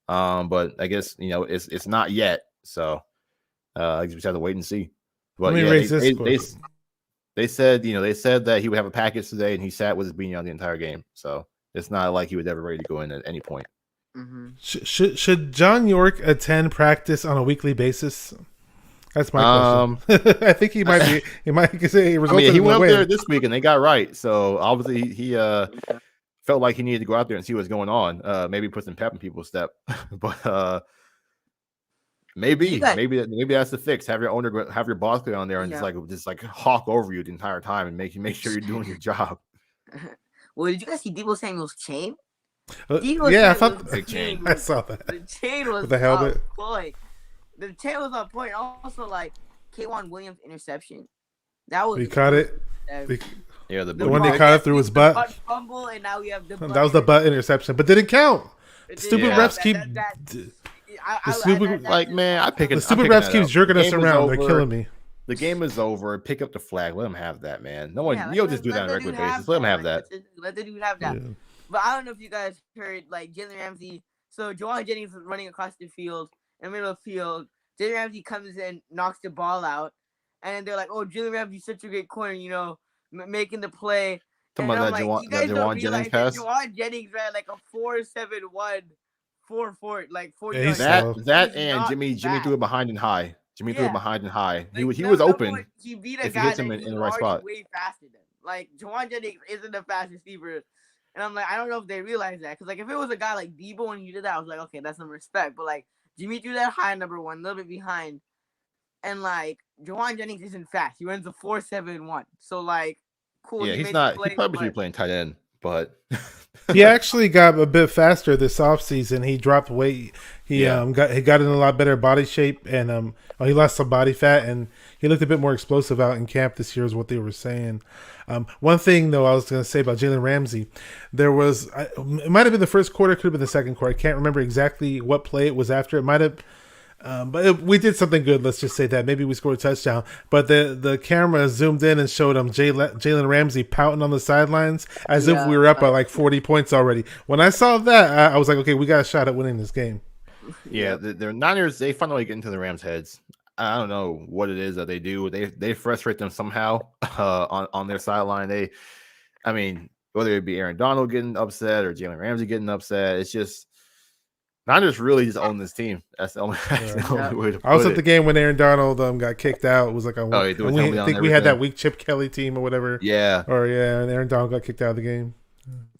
But I guess, it's not yet. So I guess we just have to wait and see. But they said, they said that he would have a package today, and he sat with his beanie on the entire game. So it's not like he was ever ready to go in at any point. Mm-hmm. Should John York attend practice on a weekly basis? That's my question. I think he might be. He might say he went up there this week and they got right. So obviously he felt like he needed to go out there and see what's going on. Maybe put some pep in people's step. But maybe that's the fix. Have your boss go on there and just like hawk over you the entire time and make sure you're doing your job. Well, did you guys see Deebo Samuel's chain? I thought big chain. I saw that. The chain was with the helmet. The chain was on point. Also, like K'Wan Williams' interception. That was he caught it. The one they caught it through his butt. Fumble, and now we have the. That was the butt interception, but didn't count. Stupid refs keep. I pick it. The stupid refs keep jerking us around. They're killing me. The game is over. Pick up the flag. Let him have that, man. No one. You'll just do that on a regular basis. Let him have that. Let the dude have that. Yeah. But I don't know if you guys heard, like, Jalen Ramsey. So Juwan Jennings was running across the field. In the middle of the field, Jalen Ramsey comes in, knocks the ball out, and then they're like, "Oh, Jalen Ramsey's such a great corner, making the play." Talking about that Juwan Jennings pass. Juwan Jennings ran like a 4.71, 4.4, like 40. That and Jimmy threw it behind and high. Threw it behind and high. He was open. He beat a guy him in the right spot. Way faster than like Juwan Jennings isn't a fast receiver. And I'm like, I don't know if they realize that. Because, like, if it was a guy like Deebo and he did that, I was like, okay, that's some respect. But, like, Jimmy threw that high, number one, a little bit behind. And, like, Juwan Jennings isn't fast. He runs a 4.71. So, like, cool. Yeah, he's not. He probably should be playing tight end. But he actually got a bit faster this offseason. He dropped weight. He got in a lot better body shape. And he lost some body fat. And he looked a bit more explosive out in camp this year is what they were saying. One thing, though, I was going to say about Jalen Ramsey, it might have been the first quarter, could have been the second quarter. I can't remember exactly what play it was after. It might have, we did something good. Let's just say that. Maybe we scored a touchdown. But the camera zoomed in and showed him Jalen Ramsey pouting on the sidelines as if we were up by like 40 points already. When I saw that, I was like, okay, we got a shot at winning this game. Yeah, the Niners, they finally get into the Rams' heads. I don't know what it is that they do. They frustrate them somehow on their sideline. Whether it be Aaron Donald getting upset or Jalen Ramsey getting upset, it's just Niners really just own this team. That's the only way to put it. I was at the game when Aaron Donald got kicked out. It was like I think we had that weak Chip Kelly team or whatever. Yeah. And Aaron Donald got kicked out of the game.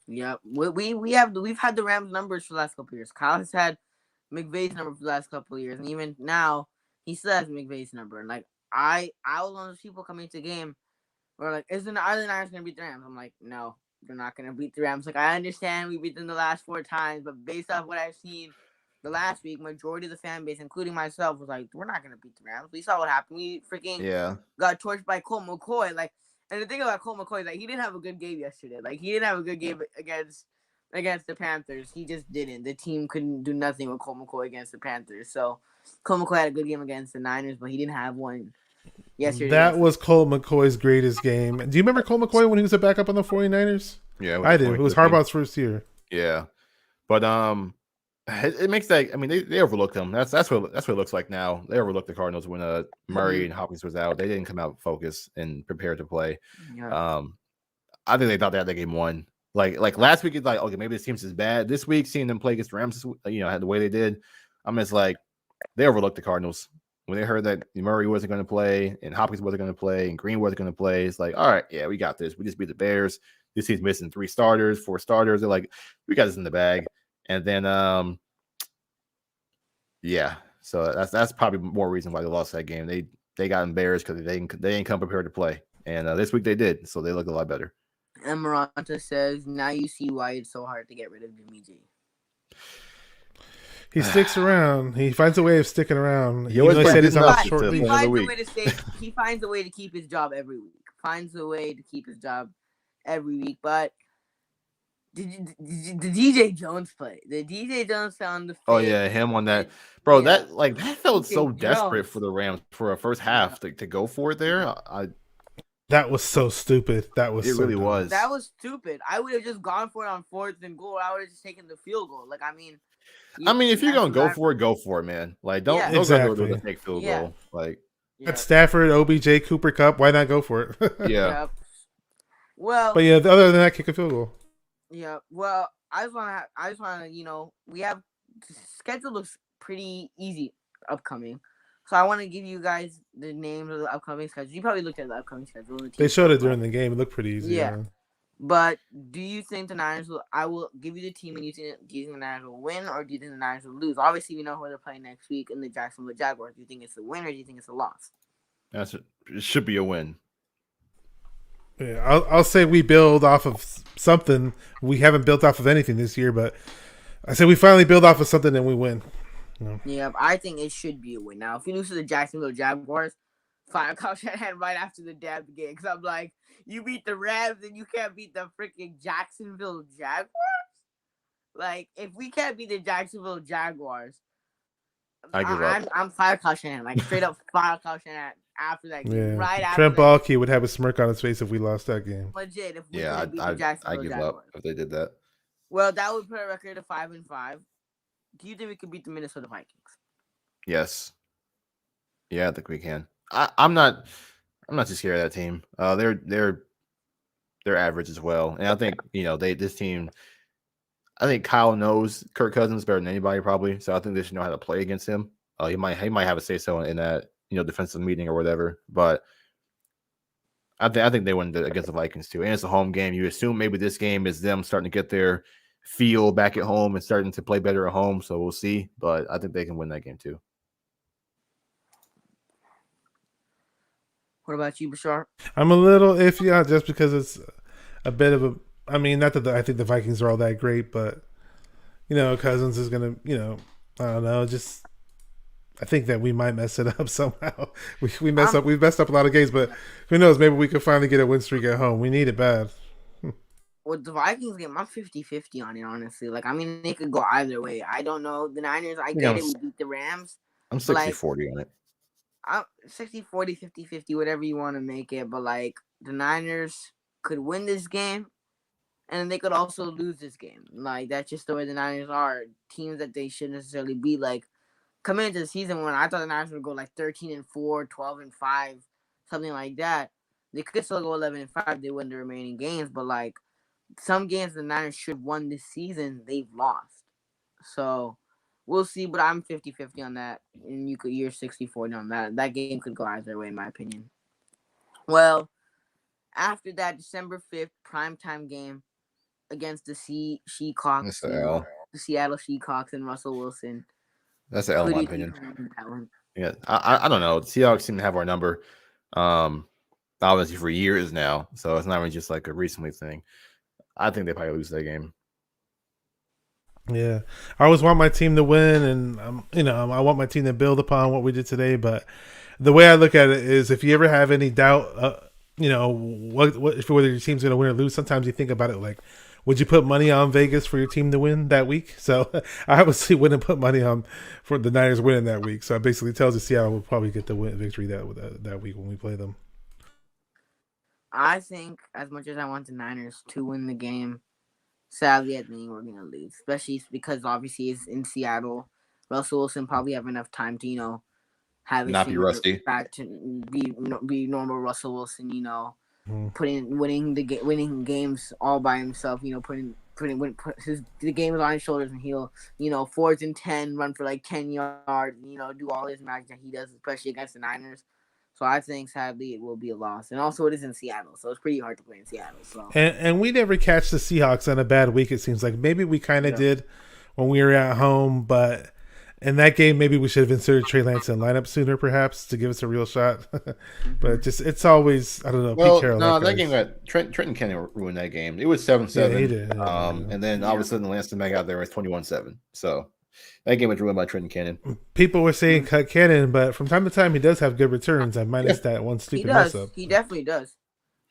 Yeah, we've had the Rams numbers for the last couple of years. Kyle has had McVay's number for the last couple of years, and even now. He still has McVay's number. And, like, I was one of those people coming to the game where, like, are the Niners going to beat the Rams? I'm like, no, they're not going to beat the Rams. Like, I understand we beat them the last 4 times, but based off what I've seen the last week, majority of the fan base, including myself, was like, we're not going to beat the Rams. We saw what happened. We freaking got torched by Colt McCoy. Like, and the thing about Colt McCoy is, like, he didn't have a good game yesterday. Like, he didn't have a good game against the Panthers. He just didn't. The team couldn't do nothing with Colt McCoy against the Panthers. So, Colt McCoy had a good game against the Niners, but he didn't have one yesterday. That was Colt McCoy's greatest game. Do you remember Colt McCoy when he was a backup on the 49ers? Yeah. I do. It was Harbaugh's first year. Yeah. But It makes that. I mean, they overlooked them. That's what it looks like now. They overlooked the Cardinals when Murray and Hopkins was out. They didn't come out focused and prepared to play. Yeah. I think they thought they had that game won. Like last week, it's like, okay, maybe this team's as bad. This week, seeing them play against the Rams, had the way they did. I'm just like, they overlooked the Cardinals when they heard that Murray wasn't going to play and Hopkins wasn't going to play and Green wasn't going to play. It's like, all right, yeah, we got this. We just beat the Bears. This team's missing 4 starters. They're like, we got this in the bag. And then, yeah, so that's probably more reason why they lost that game. They got embarrassed because they didn't come prepared to play. And this week they did, so they look a lot better. And Maranta says, now you see why it's so hard to get rid of Jimmy G. He sticks around. He finds a way of sticking around. He always said he's on short leash. He finds a way to keep his job every week. But did DJ Jones play? The DJ Jones sound. Oh yeah, him on that, bro. Yeah. That felt DJ so desperate for the Rams for a first half to go for it there. That was so stupid. That was stupid. I would have just gone for it on 4th and goal. I would have just taken the field goal. If you're gonna go for it, man. Like, don't go with a fake field goal. Like, at Stafford, OBJ, Cooper Kupp. Why not go for it? Yeah. Well, but other than that, kick a field goal. Yeah. Well, I just want to, we have the schedule looks pretty easy upcoming. So I want to give you guys the names of the upcoming schedule. You probably looked at the upcoming schedule. They showed it during the game. It looked pretty easy. Yeah. But do you think the Niners will? I will give you the team, and do you think the Niners will win, or do you think the Niners will lose? Obviously, we know who they're playing next week in the Jacksonville Jaguars. Do you think it's a win, or do you think it's a loss? It should be a win. Yeah, I'll say we build off of something. We haven't built off of anything this year, but I say we finally build off of something and we win. No. Yeah, I think it should be a win. Now, if we lose to the Jacksonville Jaguars, fire Kyle Shanahan right after the damn game. Because I'm like, you beat the Rams and you can't beat the freaking Jacksonville Jaguars? Like, if we can't beat the Jacksonville Jaguars, I give up. I'm fire Kyle Shanahan. Like, straight up fire Kyle Shanahan after that game. Yeah. Right after Trent Baalke would have a smirk on his face if we lost that game. Legit. If we beat the Jacksonville Jaguars. Up if they did that. Well, that would put a record of 5-5. Do you think we could beat the Minnesota Vikings? Yes. Yeah, I think we can. I'm not too scared of that team. They're average as well, and I think this team. I think Kyle knows Kirk Cousins better than anybody probably, so I think they should know how to play against him. He might have a say so in that defensive meeting or whatever, but I think they win against the Vikings too, and it's a home game. You assume maybe this game is them starting to get their feel back at home and starting to play better at home, so we'll see. But I think they can win that game too. What about you, Bashar? I'm a little iffy just because it's a bit of a. I mean, not that I think the Vikings are all that great, but Cousins is gonna. I don't know. Just I think that we might mess it up somehow. We mess up. We've messed up a lot of games, but who knows? Maybe we could finally get a win streak at home. We need it bad. With the Vikings game, I'm 50-50 on it, honestly. It could go either way. I don't know. The Niners, I get it. We beat the Rams. I'm 60-40 on it. I'm 60-40, 50-50, whatever you want to make it. But, the Niners could win this game, and they could also lose this game. That's just the way the Niners are. Teams that they shouldn't necessarily be. Coming into the season when I thought the Niners would go, 13-4, 12-5, something like that. They could still go 11-5. They win the remaining games. But, some games the Niners should have won this season, they've lost. So, we'll see, but I'm 50-50 on that. And you're 60-40 on that. That game could go either way, in my opinion. Well, after that, December 5th, primetime game against the Seahawks. The Seattle Seahawks and Russell Wilson. That's an L in my opinion. Yeah, I don't know. The Seahawks seem to have our number, obviously for years now. So it's not even just a recently thing. I think they probably lose that game. Yeah, I always want my team to win, and I want my team to build upon what we did today. But the way I look at it is, if you ever have any doubt, whether your team's going to win or lose, sometimes you think about it would you put money on Vegas for your team to win that week? So I obviously wouldn't put money on for the Niners winning that week. So it basically tells you Seattle will probably get the victory that week when we play them. I think as much as I want the Niners to win the game, sadly, I think we're gonna lose, especially because obviously it's in Seattle. Russell Wilson probably have enough time to have his Not be feet rusty. back to be normal Russell Wilson. Mhm. Winning games all by himself. The game is on his shoulders, and he'll 4th and 10, run for like 10 yards. Do all his magic that he does, especially against the Niners. So I think sadly it will be a loss, and also it is in Seattle, so it's pretty hard to play in Seattle. So And we never catch the Seahawks on a bad week. It seems like maybe we kind of yeah. did when we were at home, but in that game, maybe we should have inserted Trey Lance in lineup sooner, perhaps, to give us a real shot. But it's always, I don't know. Well, Pete Carroll, no, that game got Trenton Kenny ruined that game. It was 7-7. Yeah, he did. Yeah. And then all of a sudden, Lance back out there was 21-7. So that game was ruined by Trenton Cannon. People were saying cut Cannon, but from time to time he does have good returns. I minus that one stupid mess up. He definitely does.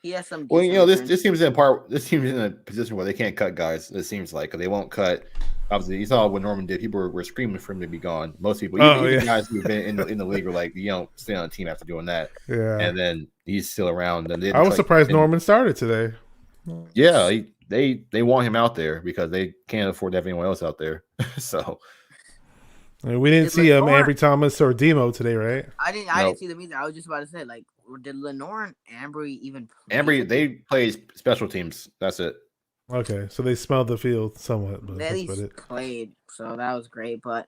He has some. Well, this team's in a position where they can't cut guys. It seems like they won't cut. Obviously, you saw what Norman did. People were screaming for him to be gone. Most people, even guys who've been in the league, were like, "You don't stay on the team after doing that." Yeah, and then he's still around. And I was surprised Norman started today. Yeah, they want him out there because they can't afford to have anyone else out there. So we didn't see Ambry Thomas or Demo today, right? I didn't see them either. I was just about to say, like, did Lenore and Ambry even play? Ambry, they play special teams. That's it. Okay, so they smelled the field somewhat, but they at least played, so that was great. But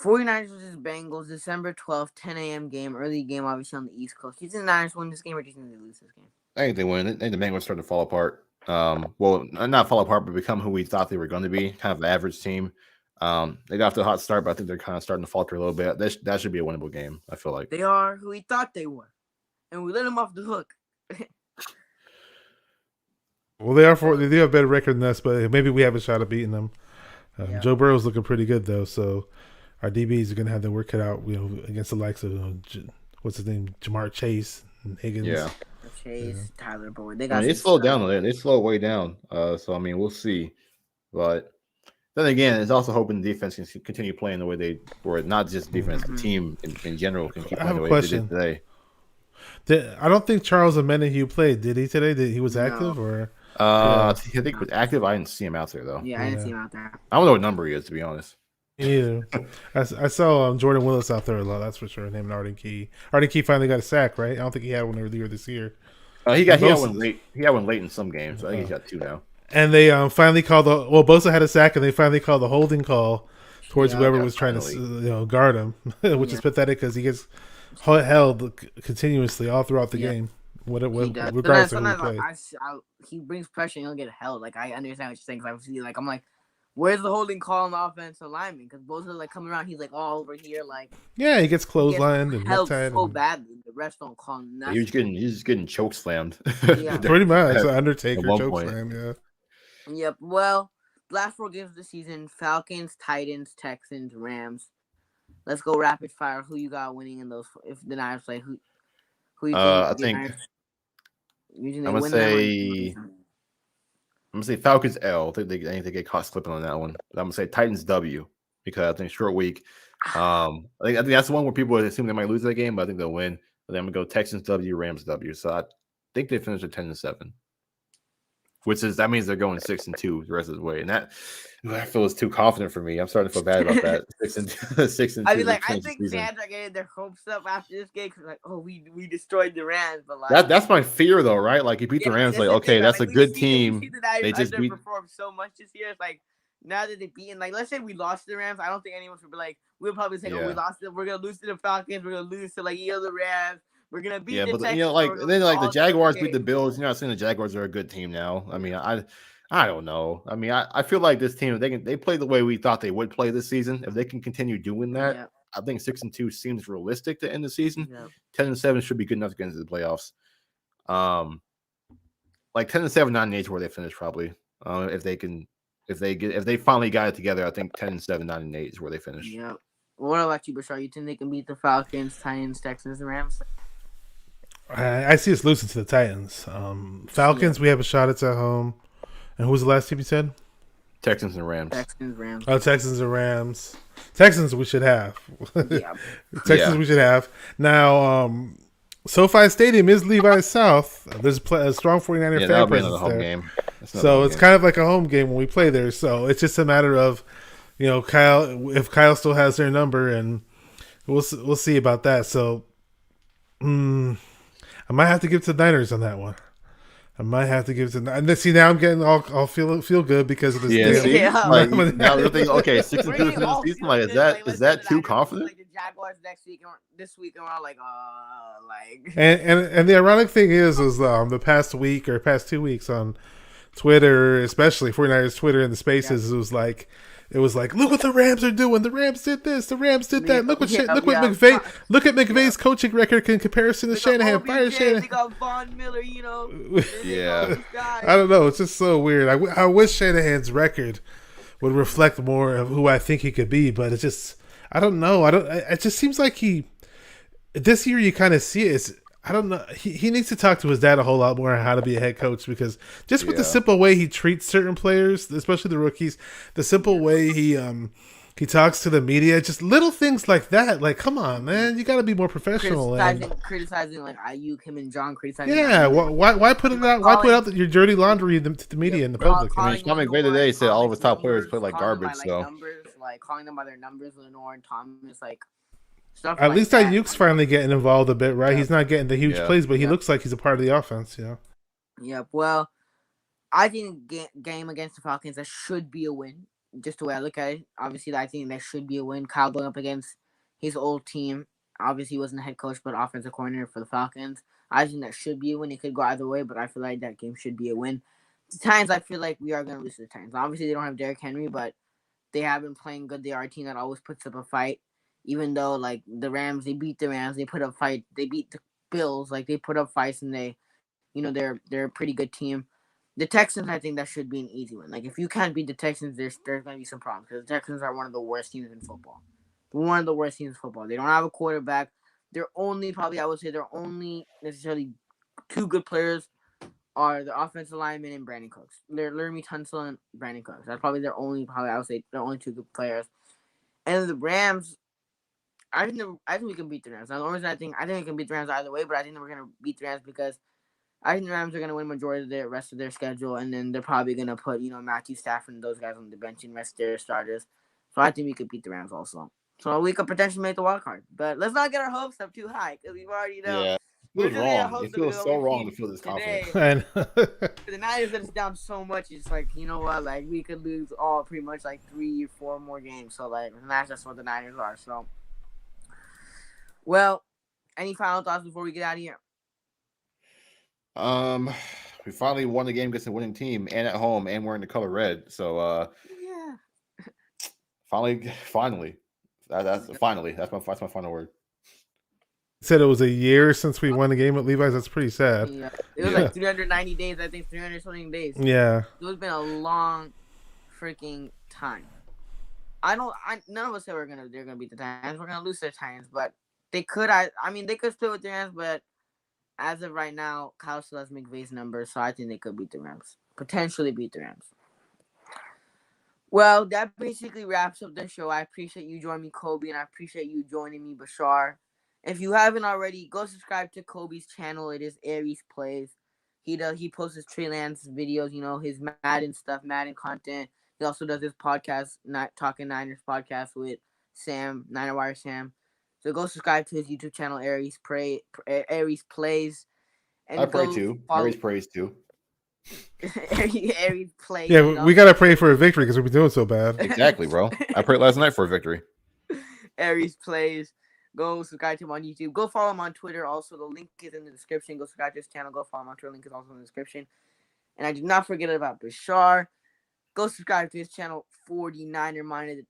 49ers versus Bengals, December 12th, 10 a.m. game, early game, obviously on the East Coast. Do you think the Niners win this game, or do you think they lose this game? I think they win. I think the Bengals start to fall apart. Well, not fall apart, but become who we thought they were going to be, kind of an average team. They got off to a hot start, but I think they're kind of starting to falter a little bit. That should be a winnable game, I feel like. They are who we thought they were, and we let them off the hook. Well, they do have a better record than us, but maybe we have a shot at beating them. Joe Burrow's looking pretty good though, so our DBs are going to have their work cut out, against the likes of what's his name, Jamar Chase and Higgins. Yeah, Chase, Tyler Boyd. They slowed down. They slowed way down. So I mean, we'll see. But then again, it's also hoping the defense can continue playing the way they were. Not just defense, the team in general can keep playing the way they did today. I don't think Charles Omenihu played. Did he today? He was active or? I think he was active. I didn't see him out there though. Yeah, I didn't see him out there. I don't know what number he is, to be honest. Yeah, I saw Jordan Willis out there a lot. That's for sure. Named Arden Key. Arden Key finally got a sack, right? I don't think he had one earlier this year. He had one late. He had one late in some games. So I think he's got two now. And they finally called Bosa had a sack, and they finally called the holding call towards whoever was trying to guard him, which is pathetic because he gets held continuously all throughout the game. Regardless of who he plays. He brings pressure and he'll get held. Like, I understand what you're saying. Cause I see, like, I'm like, where's the holding call on the offensive lineman? Because both are like coming around. He's like all over here, like. Yeah, he gets clotheslined and held so badly. The refs don't call nothing. He's just getting choke slammed. Yeah, pretty much. Undertaker choke slam. Yeah. Yep. Well, last 4 games of the season: Falcons, Titans, Texans, Rams. Let's go rapid fire. Who you got winning in those? If the Niners play, who you think? I think. I'm gonna say Falcons L. I think they get caught slipping on that one. I'm gonna say Titans W because I think short week. I think that's the one where people assume they might lose that game, but I think they'll win. But then I'm gonna go Texans W, Rams W. So I think they finish at 10-7, that means they're going 6-2 the rest of the way, and that feels too confident for me. I'm starting to feel bad about that. 6-2. I mean, like, I think fans are getting their hopes up after this game because, like, oh, we destroyed the Rams, but like that's my fear though, right? Like, you beat the Rams, like, okay, that's a good team. They just performed so much this year. It's like now that they've beaten, like, let's say we lost to the Rams, I don't think anyone would be like, we'll probably say, oh, we lost it. We're gonna lose to the Falcons. We're gonna lose to like the Rams. We're gonna beat the Texans. The Jaguars beat the Bills. You're not saying the Jaguars are a good team now. I mean, I don't know. I mean, I feel like this team, if they play the way we thought they would play this season, if they can continue doing that, I think 6-2 seems realistic to end the season. 10-7 should be good enough to get into the playoffs. Like 10-7, 9-8 where they finish probably. If they finally got it together, I think 10-7, 9-8 is where they finish. Yeah. What about you, Bashar? You think they can beat the Falcons, Titans, Texans, and Rams? I see us losing to the Titans. Falcons, we have a shot at home. And who was the last team you said? Texans and Rams. Oh, Texans and Rams. Texans we should have. We should have. Now, SoFi Stadium is Levi's South. There's a strong 49er fan that'll be another presence home there. game. So it's kind of like a home game when we play there. So it's just a matter of, Kyle, if Kyle still has their number, and we'll see about that. So I might have to give to the Niners on that one. I might have to give to and then, see, now I'm getting all feel good because of this. Like now they're thinking, okay, 6-2 in the season. Like, is that too confident? Like the Jaguars this week, and we're all like, like. And the ironic thing is the past week or past 2 weeks on Twitter, especially 49ers Twitter and the Spaces, it was like, look what the Rams are doing. The Rams did this. The Rams did that. Look at McVay's coaching record in comparison to Shanahan. Fire Shanahan. They got Von Miller, Yeah. I don't know. It's just so weird. I wish Shanahan's record would reflect more of who I think he could be, but it's just, I don't know. It just seems like this year you kind of see it. I don't know. He needs to talk to his dad a whole lot more on how to be a head coach, because just with the simple way he treats certain players, especially the rookies, the simple way he talks to the media, just little things like that. Like, come on, man, you got to be more professional. Criticizing like Ayuk, him and John criticizing. Yeah, why put it out? Why put out your dirty laundry to the media and the public? I mean, Sean McVay today said all of his top players play like garbage. So numbers, like calling them by their numbers, Lenore and Thomas, like. Stuff At like least that. Ayuk's finally getting involved a bit, right? Yeah. He's not getting the huge plays, but he looks like he's a part of the offense, Yep. Well, I think game against the Falcons, that should be a win. Just the way I look at it. Obviously, I think that should be a win. Kyle going up against his old team. Obviously, he wasn't the head coach, but offensive coordinator for the Falcons. I think that should be a win. It could go either way, but I feel like that game should be a win. The Titans, I feel like we are going to lose to the Titans. Obviously, they don't have Derrick Henry, but they have been playing good. They are a team that always puts up a fight. Even though, like, the Rams, they beat the Rams, they put up fight. They beat the Bills, like, they put up fights, and they're a pretty good team. The Texans, I think that should be an easy one. Like, if you can't beat the Texans, there's going to be some problems, because the Texans are one of the worst teams in football. One of the worst teams in football. They don't have a quarterback. They're only necessarily two good players are the offensive lineman and Brandon Cooks. They're Laramie Tunsil and Brandon Cooks. That's probably their only two good players. And the Rams, I think we can beat the Rams. Now, the only reason I think we can beat the Rams either way, but I think that we're gonna beat the Rams because I think the Rams are gonna win majority of the rest of their schedule, and then they're probably gonna put Matthew Stafford and those guys on the bench and rest their starters. So I think we could beat the Rams also. So we could potentially make the wild card, but let's not get our hopes up too high because we've already it feels wrong. It feels so wrong to feel this confident. The Niners let us down so much. It's like, you know what? Like, we could lose all pretty much like 3 or 4 more games. So like that's just what the Niners are. So. Well, any final thoughts before we get out of here? We finally won the game against the winning team, and at home, and wearing the color red. So finally, that's my final word. Said it was a year since we won the game at Levi's. That's pretty sad. Yeah. It was like 390 days. I think 300 something days. Yeah. It's been a long freaking time. None of us said they're gonna beat the Titans. We're gonna lose to the Titans, but they could. They could split with the Rams, but as of right now, Kyle still has McVay's number, so I think they could beat the Rams. Potentially beat the Rams. Well, that basically wraps up the show. I appreciate you joining me, Kobe, and I appreciate you joining me, Bashar. If you haven't already, go subscribe to Kobe's channel. It is Aries Plays. He posts his Trey Lance videos, his Madden stuff, Madden content. He also does his podcast, Talking Niners podcast with Sam, Niner Wire Sam. So go subscribe to his YouTube channel, Aries Plays. And I pray too. Aries prays too. Aries Plays. Yeah, we gotta pray for a victory because we've been doing so bad. Exactly, bro. I prayed last night for a victory. Aries Plays. Go subscribe to him on YouTube. Go follow him on Twitter. Also, the link is in the description. Go subscribe to his channel. Go follow him on Twitter. Link is also in the description. And I did not forget about Bashar. Go subscribe to his channel, 49er Minded.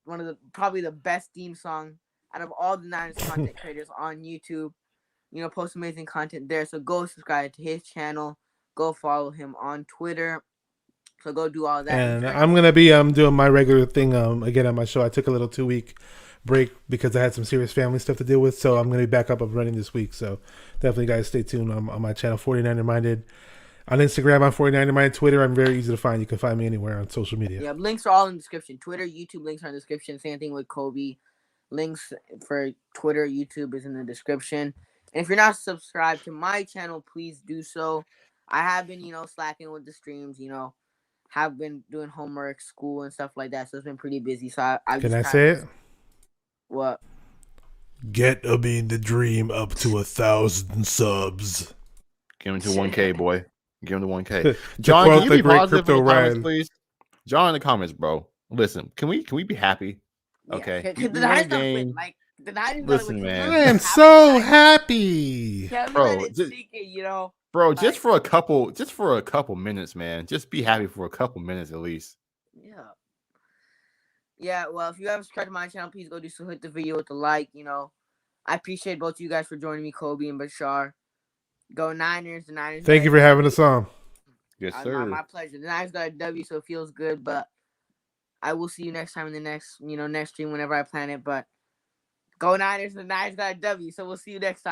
Probably the best theme song out of all the Niners content creators on YouTube. Post amazing content there. So go subscribe to his channel. Go follow him on Twitter. So go do all that. And I'm gonna be doing my regular thing again on my show. I took a little 2-week break because I had some serious family stuff to deal with. So I'm gonna be back up and running this week. So definitely guys stay tuned on my channel, 49er Minded. On Instagram, I'm 49er Minded. Twitter, I'm very easy to find. You can find me anywhere on social media. Yeah, links are all in the description. Twitter, YouTube links are in the description. Same thing with Kobe. Links for Twitter, YouTube is in the description. And if you're not subscribed to my channel, please do so. I have been, slacking with the streams, have been doing homework, school, and stuff like that. So it's been pretty busy. So I Can just I kind say of it? what? Get Amin the Dream up to 1,000 subs. Give him to 1K, boy. Give him to 1K. To John, quote can you the be great positive in Crypto the comments, Ryan. please? John, in the comments, bro. Listen, can we be happy? Yeah, Okay. because the We won a Niners gotta win. game. Like the Niners Listen, gotta win. man. I am so happy. Can't Bro, let it just- sink in, Bro, Like- just for a couple minutes, man. Just be happy for a couple minutes at least. Yeah. Yeah, well, if you haven't subscribed to my channel, please go do so. Hit the video with a like, I appreciate both of you guys for joining me, Kobe and Bashar. Go Niners. The Niners. Thank you for having us on. Yes, sir. My pleasure. The Niners got a W, so it feels good. But I will see you next time in the next stream whenever I plan it. But go Niners. The Niners got a W, so we'll see you next time.